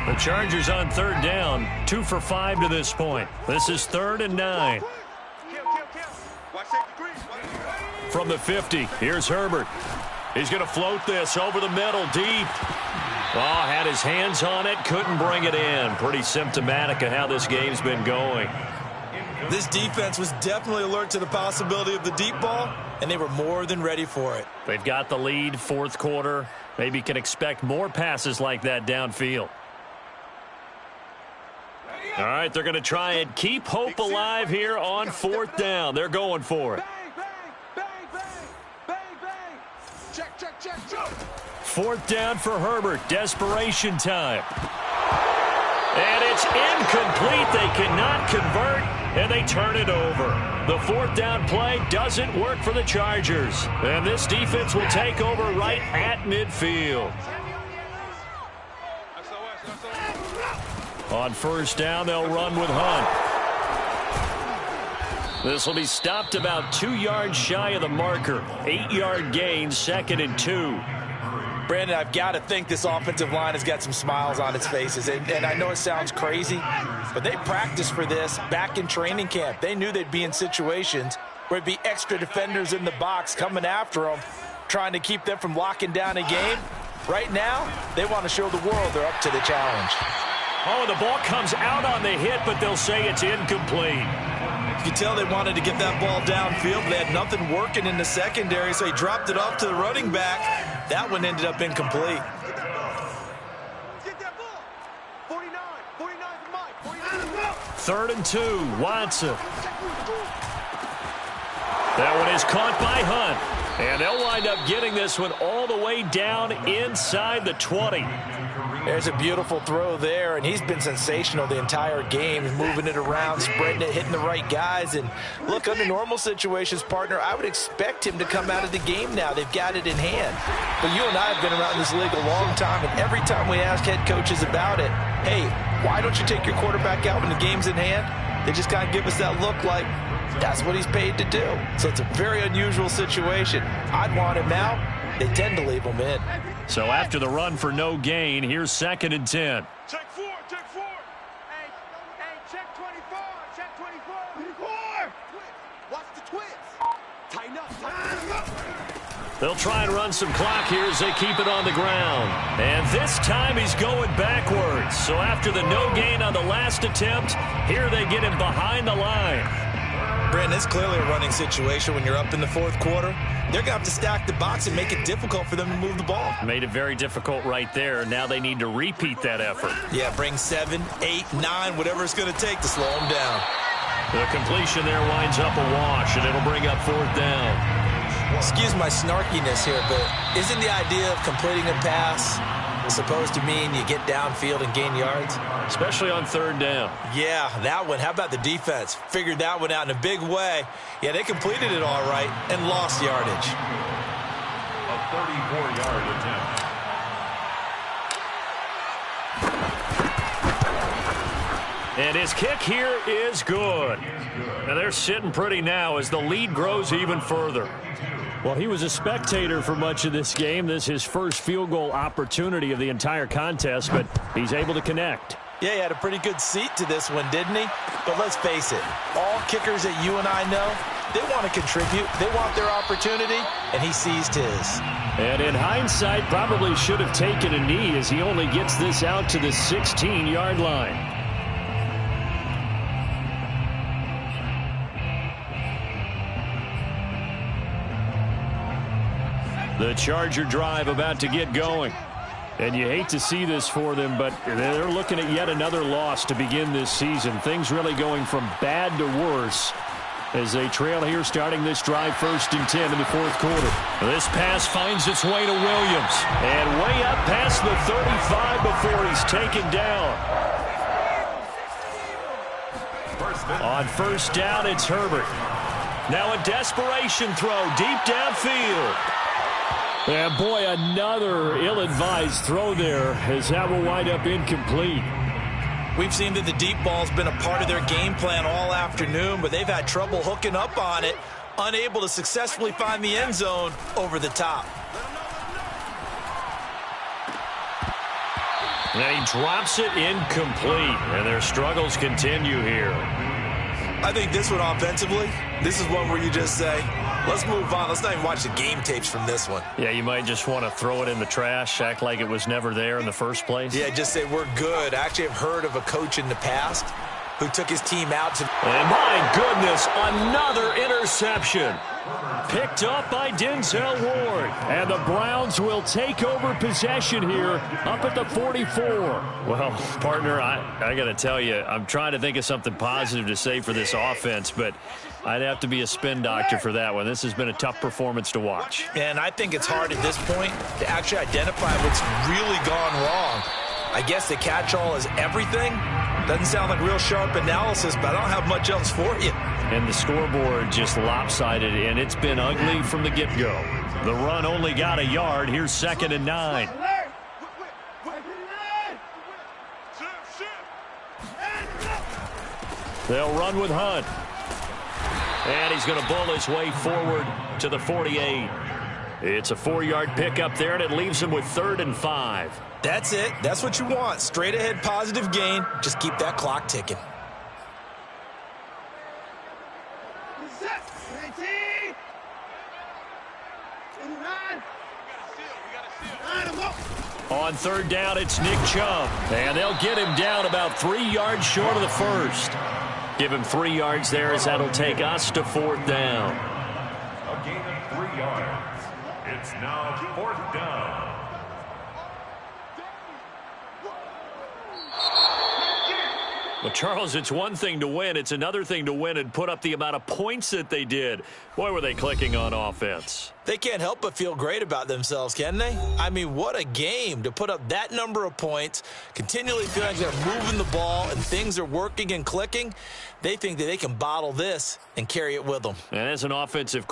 A: The Chargers on 3rd down, 2 for 5 to this point. This is 3rd and 9. From the 50, here's Herbert. He's going to float this over the middle, deep. Oh, had his hands on it, couldn't bring it in. Pretty symptomatic of how this game's been going.
C: This defense was definitely alert to the possibility of the deep ball, and they were more than ready for it.
A: They've got the lead, 4th quarter. Maybe can expect more passes like that downfield. All right, they're going to try and keep hope alive here on 4th down. They're going for it.
F: Check, check, check, check.
A: 4th down for Herbert. Desperation time. And it's incomplete. They cannot convert, and they turn it over. The 4th down play doesn't work for the Chargers. And this defense will take over right at midfield. On 1st down, they'll run with Hunt. This will be stopped about 2 yards shy of the marker. 8-yard gain, 2nd and 2.
C: Brandon, I've got to think this offensive line has got some smiles on its faces. And I know it sounds crazy, but they practiced for this back in training camp. They knew they'd be in situations where there'd be extra defenders in the box coming after them, trying to keep them from locking down a game. Right now, they want to show the world they're up to the challenge.
A: Oh, the ball comes out on the hit, but they'll say it's incomplete.
C: You can tell they wanted to get that ball downfield. They had nothing working in the secondary, so he dropped it off to the running back. That one ended up incomplete.
F: Get that ball. 49 for Mike. 49.
A: 3rd and 2, Watson. That one is caught by Hunt. And they'll wind up getting this one all the way down inside the 20.
C: There's a beautiful throw there, and he's been sensational the entire game, moving it around, spreading it, hitting the right guys. And look, under normal situations, partner, I would expect him to come out of the game now. They've got it in hand. But you and I have been around this league a long time, and every time we ask head coaches about it, hey, why don't you take your quarterback out when the game's in hand? They just kind of give us that look like that's what he's paid to do. So it's a very unusual situation. I'd want him out. They tend to leave him in.
A: So after the run for no gain, here's 2nd and 10.
F: Check 4, check 4. Hey, check 24, check 24.
A: They'll try and run some clock here as they keep it on the ground. And this time he's going backwards. So after the no gain on the last attempt, here they get him behind the line.
C: Brandon, it's clearly a running situation when you're up in the fourth quarter. They're going to have to stack the box and make it difficult for them to move the ball.
A: Made it very difficult right there. Now they need to repeat that effort.
C: Yeah, bring 7, 8, 9, whatever it's going to take to slow them down.
A: The completion there winds up a wash, and it'll bring up fourth down.
C: Excuse my snarkiness here, but isn't the idea of completing a pass supposed to mean you get downfield and gain yards?
A: Especially on third down.
C: Yeah, that one. How about the defense? Figured that one out in a big way. Yeah, they completed it all right and lost yardage.
E: A 34-yard attempt.
A: And his kick here is good. Now they're sitting pretty now as the lead grows even further. Well, he was a spectator for much of this game. This is his first field goal opportunity of the entire contest, but he's able to connect.
C: Yeah, he had a pretty good seat to this one, didn't he? But let's face it, all kickers that you and I know, they want to contribute. They want their opportunity, and he seized his.
A: And in hindsight, probably should have taken a knee as he only gets this out to the 16-yard line. The Charger drive about to get going. And you hate to see this for them, but they're looking at yet another loss to begin this season. Things really going from bad to worse as they trail here starting this drive 1st and 10 in the fourth quarter. This pass finds its way to Williams. And way up past the 35 before he's taken down. On first down, it's Herbert. Now a desperation throw deep downfield. And boy, another ill-advised throw there as that will wind up incomplete.
C: We've seen that the deep ball's been a part of their game plan all afternoon, but they've had trouble hooking up on it, unable to successfully find the end zone over the top.
A: And he drops it incomplete, and their struggles continue here.
C: I think this one offensively, this is one where you just say, let's move on. Let's not even watch the game tapes from this one.
A: Yeah, you might just want to throw it in the trash, act like it was never there in the first place.
C: Yeah, just say we're good. I actually have heard of a coach in the past who took his team out to...
A: And my goodness, another interception. Picked up by Denzel Ward. And the Browns will take over possession here up at the 44. Well, partner, I got to tell you, I'm trying to think of something positive to say for this offense, but I'd have to be a spin doctor for that one. This has been a tough performance to watch.
C: And I think it's hard at this point to actually identify what's really gone wrong. I guess the catch-all is everything. Doesn't sound like real sharp analysis, but I don't have much else for you.
A: And the scoreboard just lopsided, and it's been ugly from the get-go. The run only got a yard. Here's 2nd and 9. They'll run with Hunt. And he's going to bull his way forward to the 48. It's a 4-yard pickup there, and it leaves him with 3rd and 5.
C: That's it. That's what you want. Straight ahead positive gain. Just keep that clock ticking.
A: On 3rd down, it's Nick Chubb. And they'll get him down about 3 yards short of the first. Give him 3 yards there as that'll take us to 4th down.
E: A gain of 3 yards. It's now 4th down.
A: Well, Charles, it's one thing to win. It's another thing to win and put up the amount of points that they did. Boy, were they clicking on offense.
C: They can't help but feel great about themselves, can they? I mean, what a game to put up that number of points, continually feel like they're moving the ball and things are working and clicking. They think that they can bottle this and carry it with them.
A: And as an offensive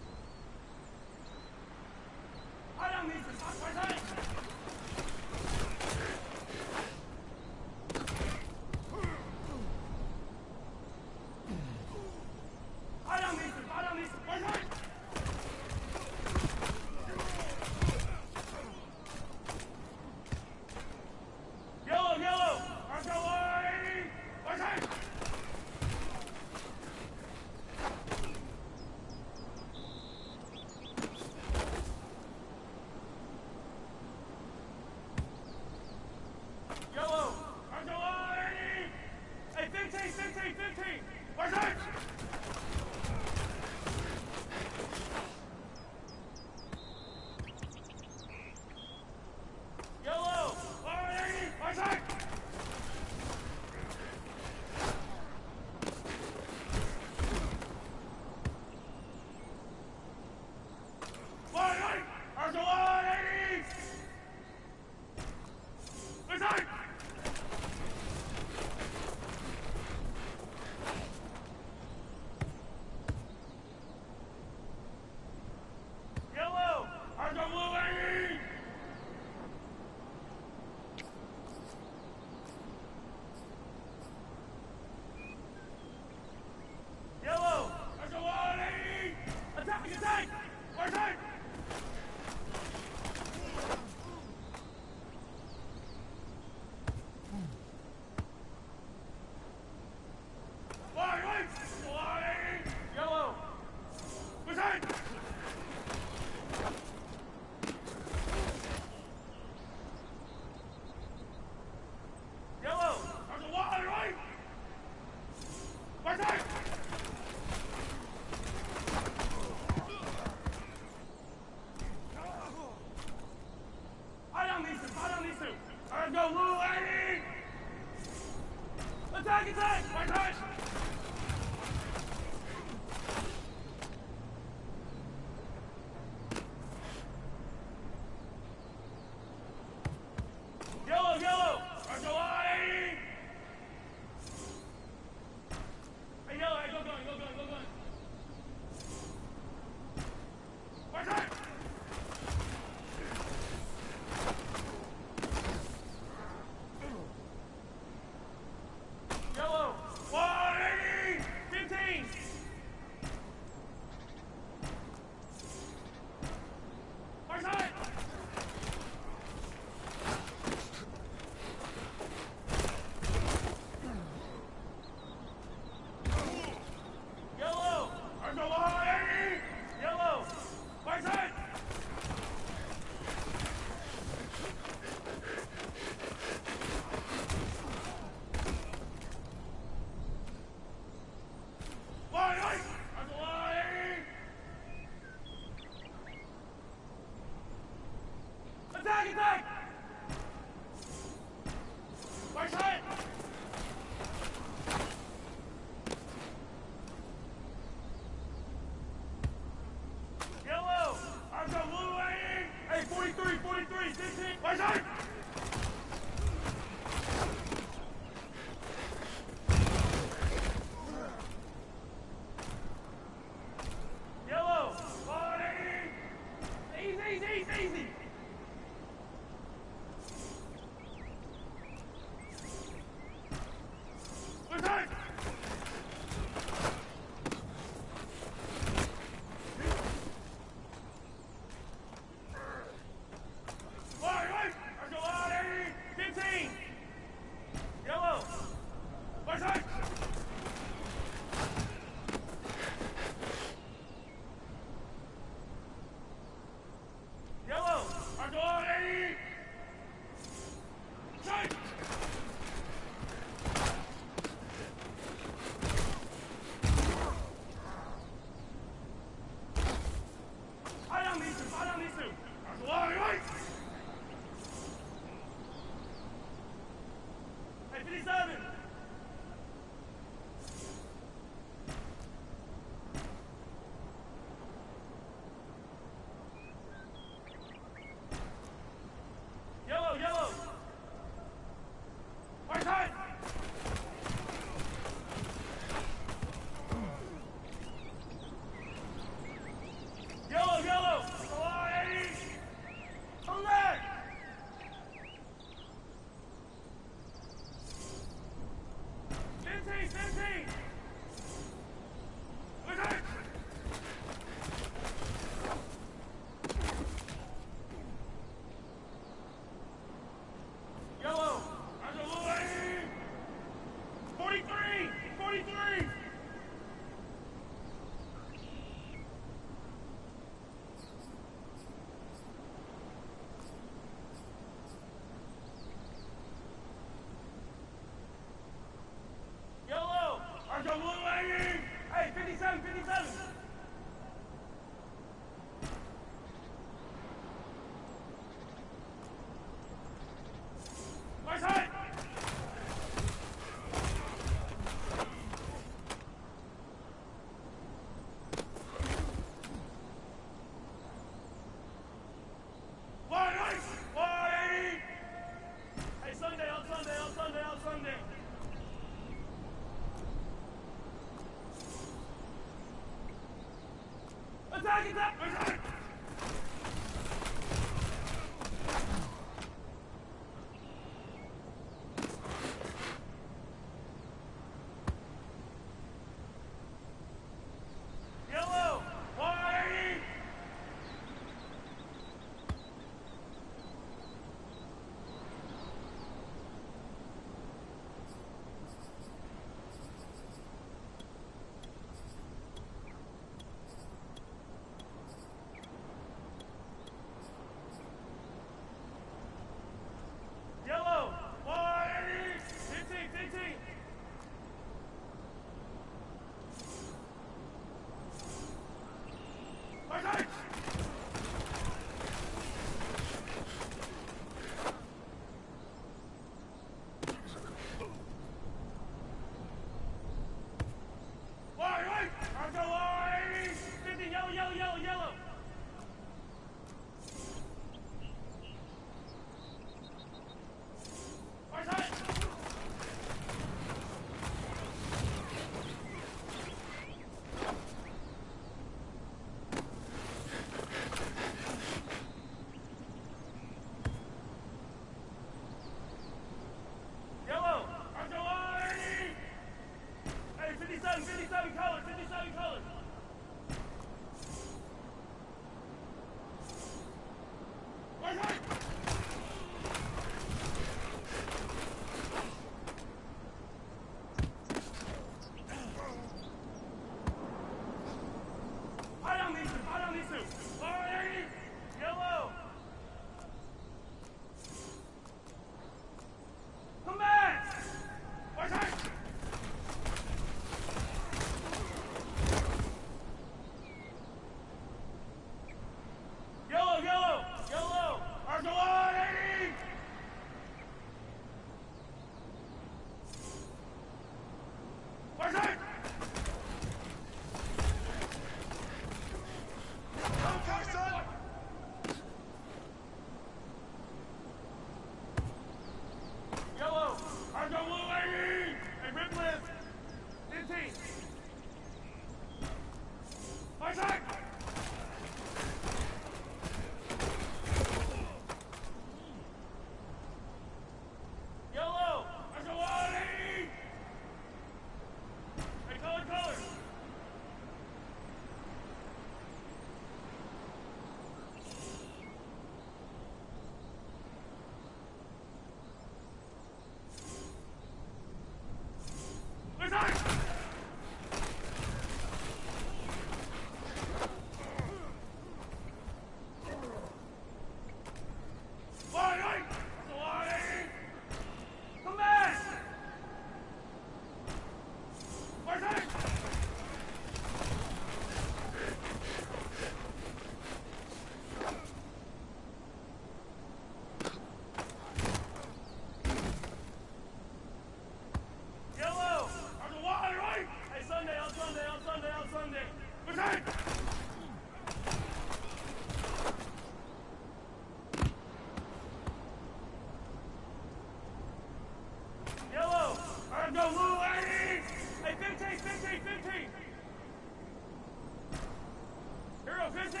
F: 15!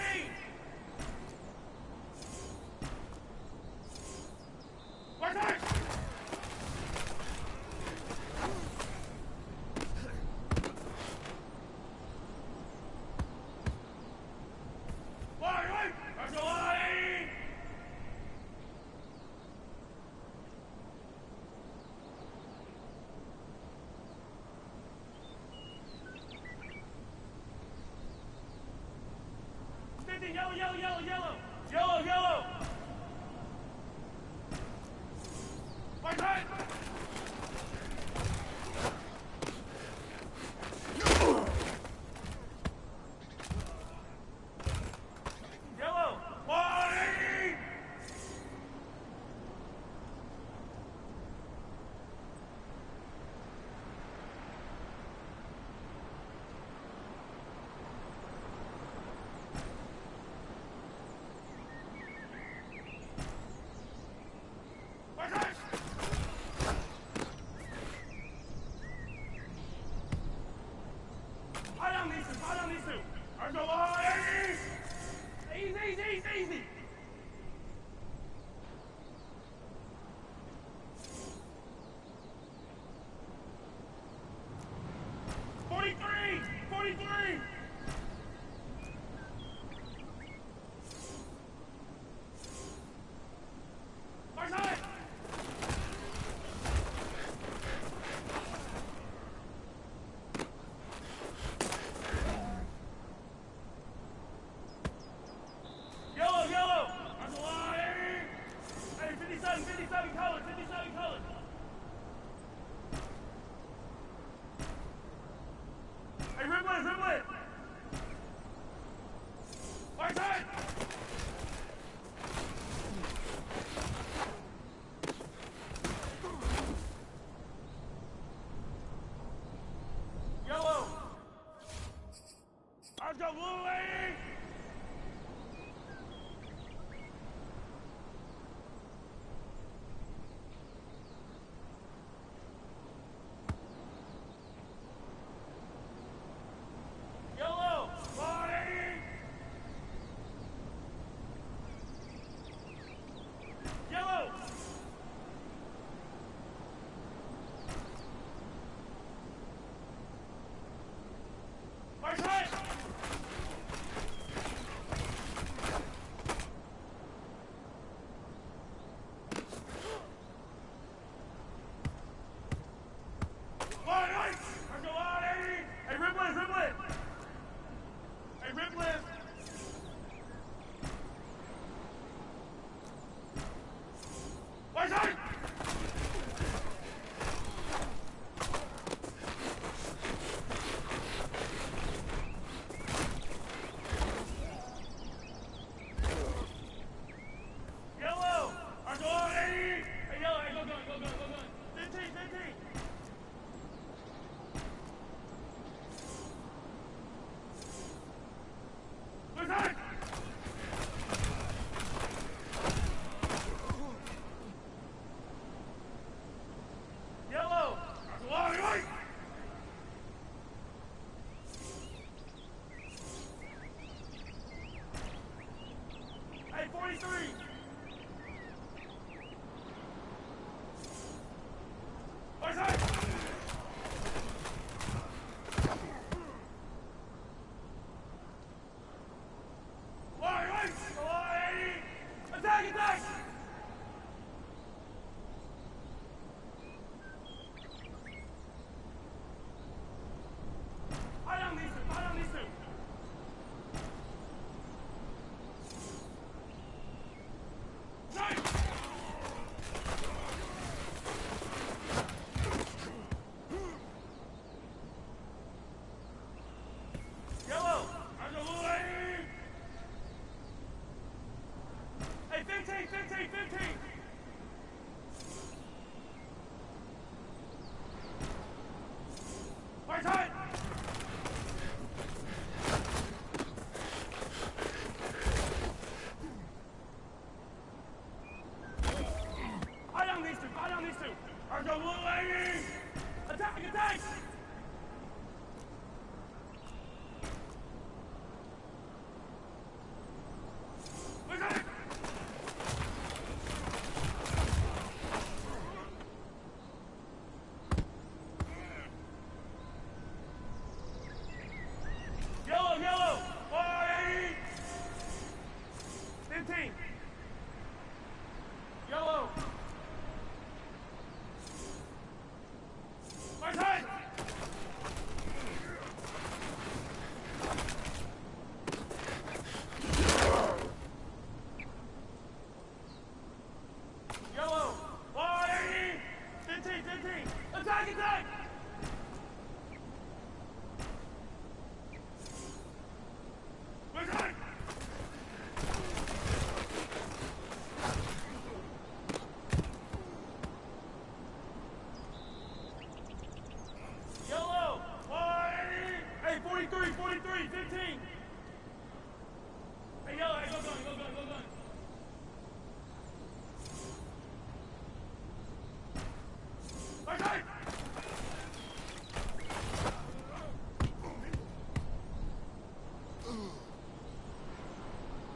F: Right side! Right! That's the line! Yellow! Right side! Yellow! 180! Right side! High down these two! There's the line! Easy! 43! Right side! Yellow! There's the line! Hey, 57 colors! Hey, Ripley! Right side! Yellow! I've got blue lady! Yellow! 180! Yellow! Right side! Right! There's the 180! Hey, Ripley! Hey, Ripley! Right side! Yellow! There's the 180! Hey, yellow! Hey, go. 15! Right side! Yellow! There's the line! Hey, 43! Right side! Right! 180! Attack! High down these two! 15. Yellow. My side. Yellow. 180. 15. Attack. My side. Yellow. 180. Hey, 43. 15. Hey, yellow. Hey, go gun. My side.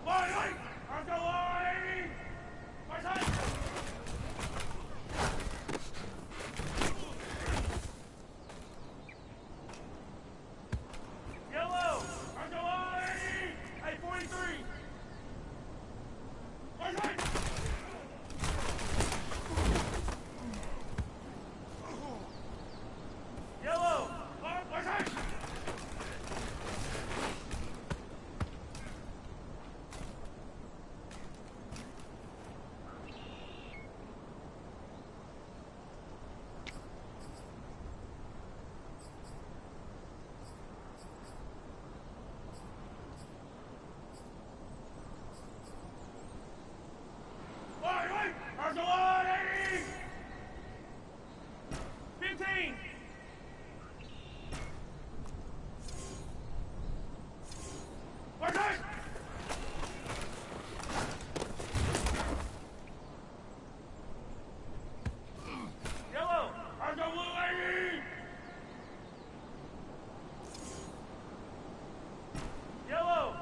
F: Wait. I'll go 180. My side. Yellow. I'll go 180. Hey, 43. My side. Yellow. My side. Wait. I'll go 180. 15. My side. Yellow. I'll go 180. Yellow.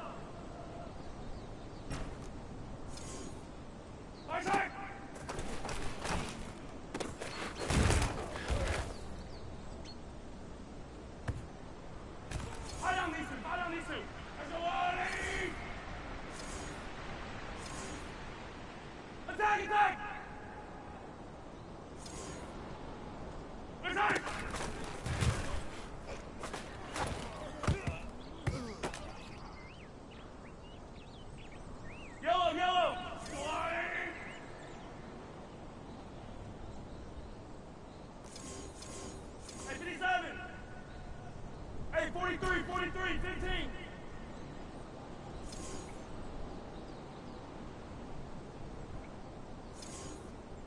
F: My side. I don't need to. I go 180. Attack. My side. Yellow. 180. Hey, 57. Hey, 43. 15.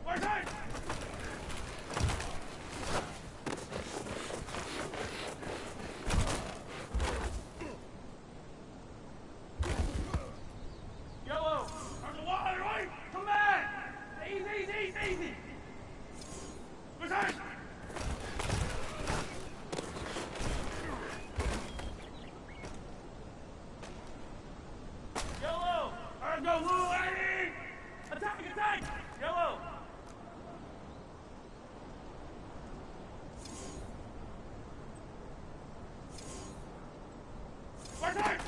F: My side. Yellow. I'm the water, right? Come back. Easy. My side. Yellow. All right, go, Lou, 80. Attack. Yellow. My side.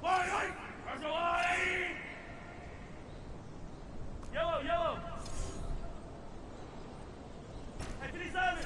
F: Wait. I'll go 180. Yellow. Hey, 57.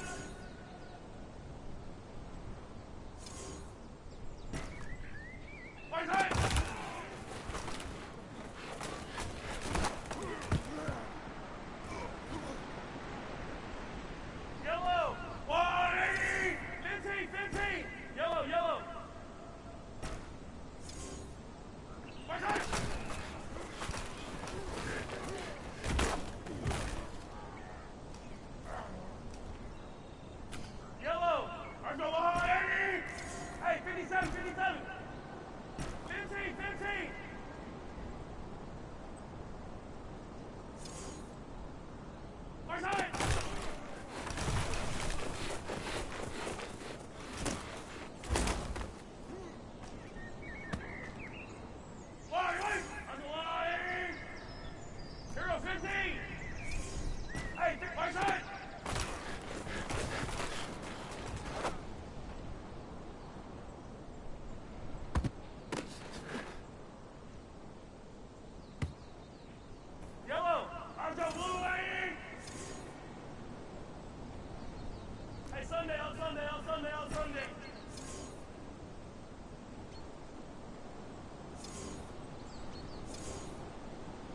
F: Sunday, on Sunday, on Sunday, on Sunday.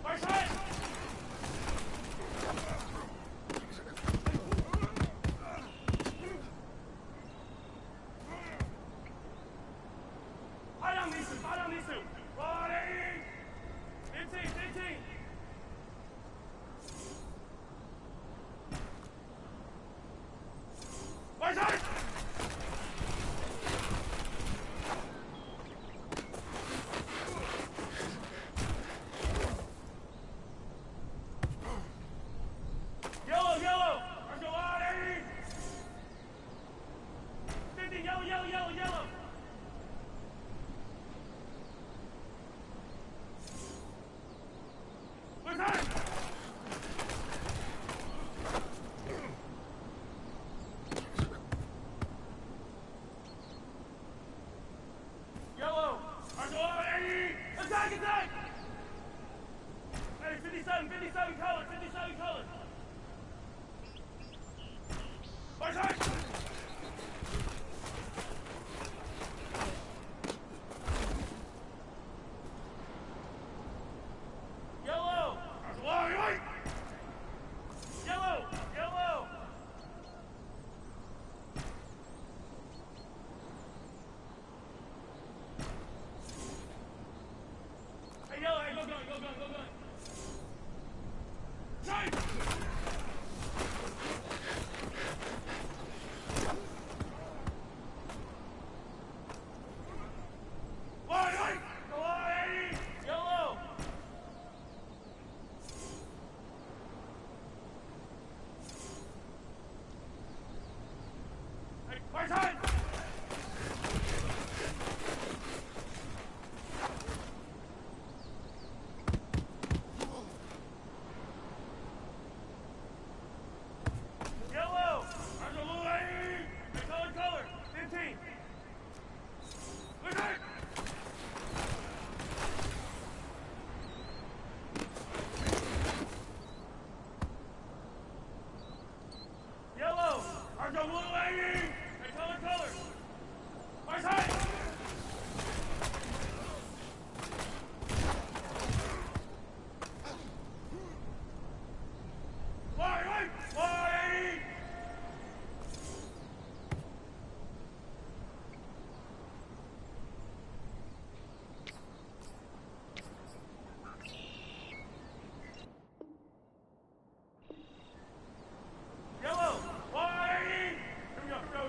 F: First right. High down these two, high down these two. 15, 15. First right. Yellow, yellow. Let's go out, 50, yellow, yellow, yellow, yellow. Good time. Yellow. Let's go out, attack, attack. Hey, 57, 57 color, 57 color. First right. Yellow. White. Yellow. Yellow. Hey, yellow. Hey, go gun, go gun, go gun. Right. White. Go on, yellow. Hey, first time. Yellow. There's a blue lady. Hey, color, color. 15. Look at it. Yellow. There's a blue lady. Hey, color, color. First time. White. Yellow. White. Here we go.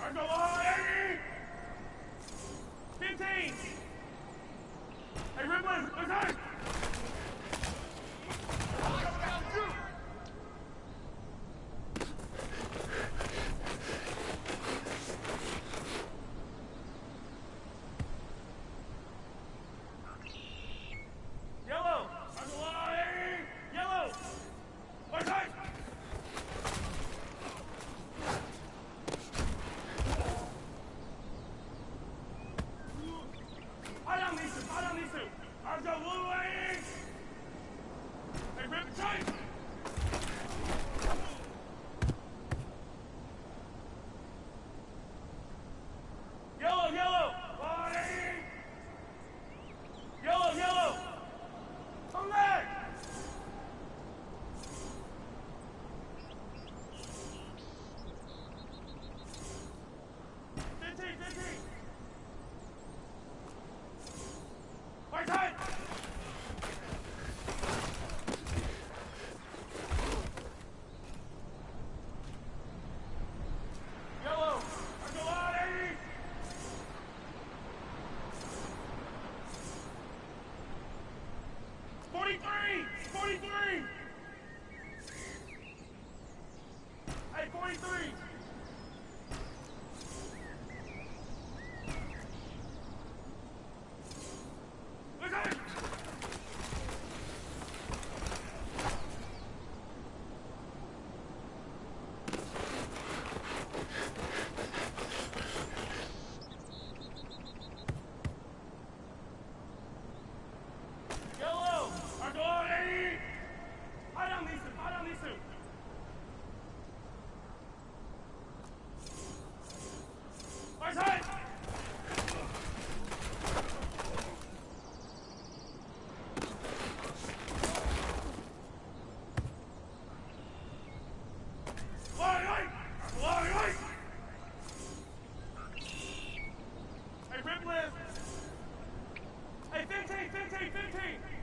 D: Hey, 15. Hey, Ripley, okay. Yellow. Hey, yellow. Okay. I don't need to. I'll go blue way. Hey, rip tight. Yellow. Body. Yellow. Come back. 15. Fight tight. Yellow. Argelati. Forty-three. Hey, 43. Okay. Yellow. Argelati. I don't need to. Fight tight. Light. Hey, Ripley. Hey, 15.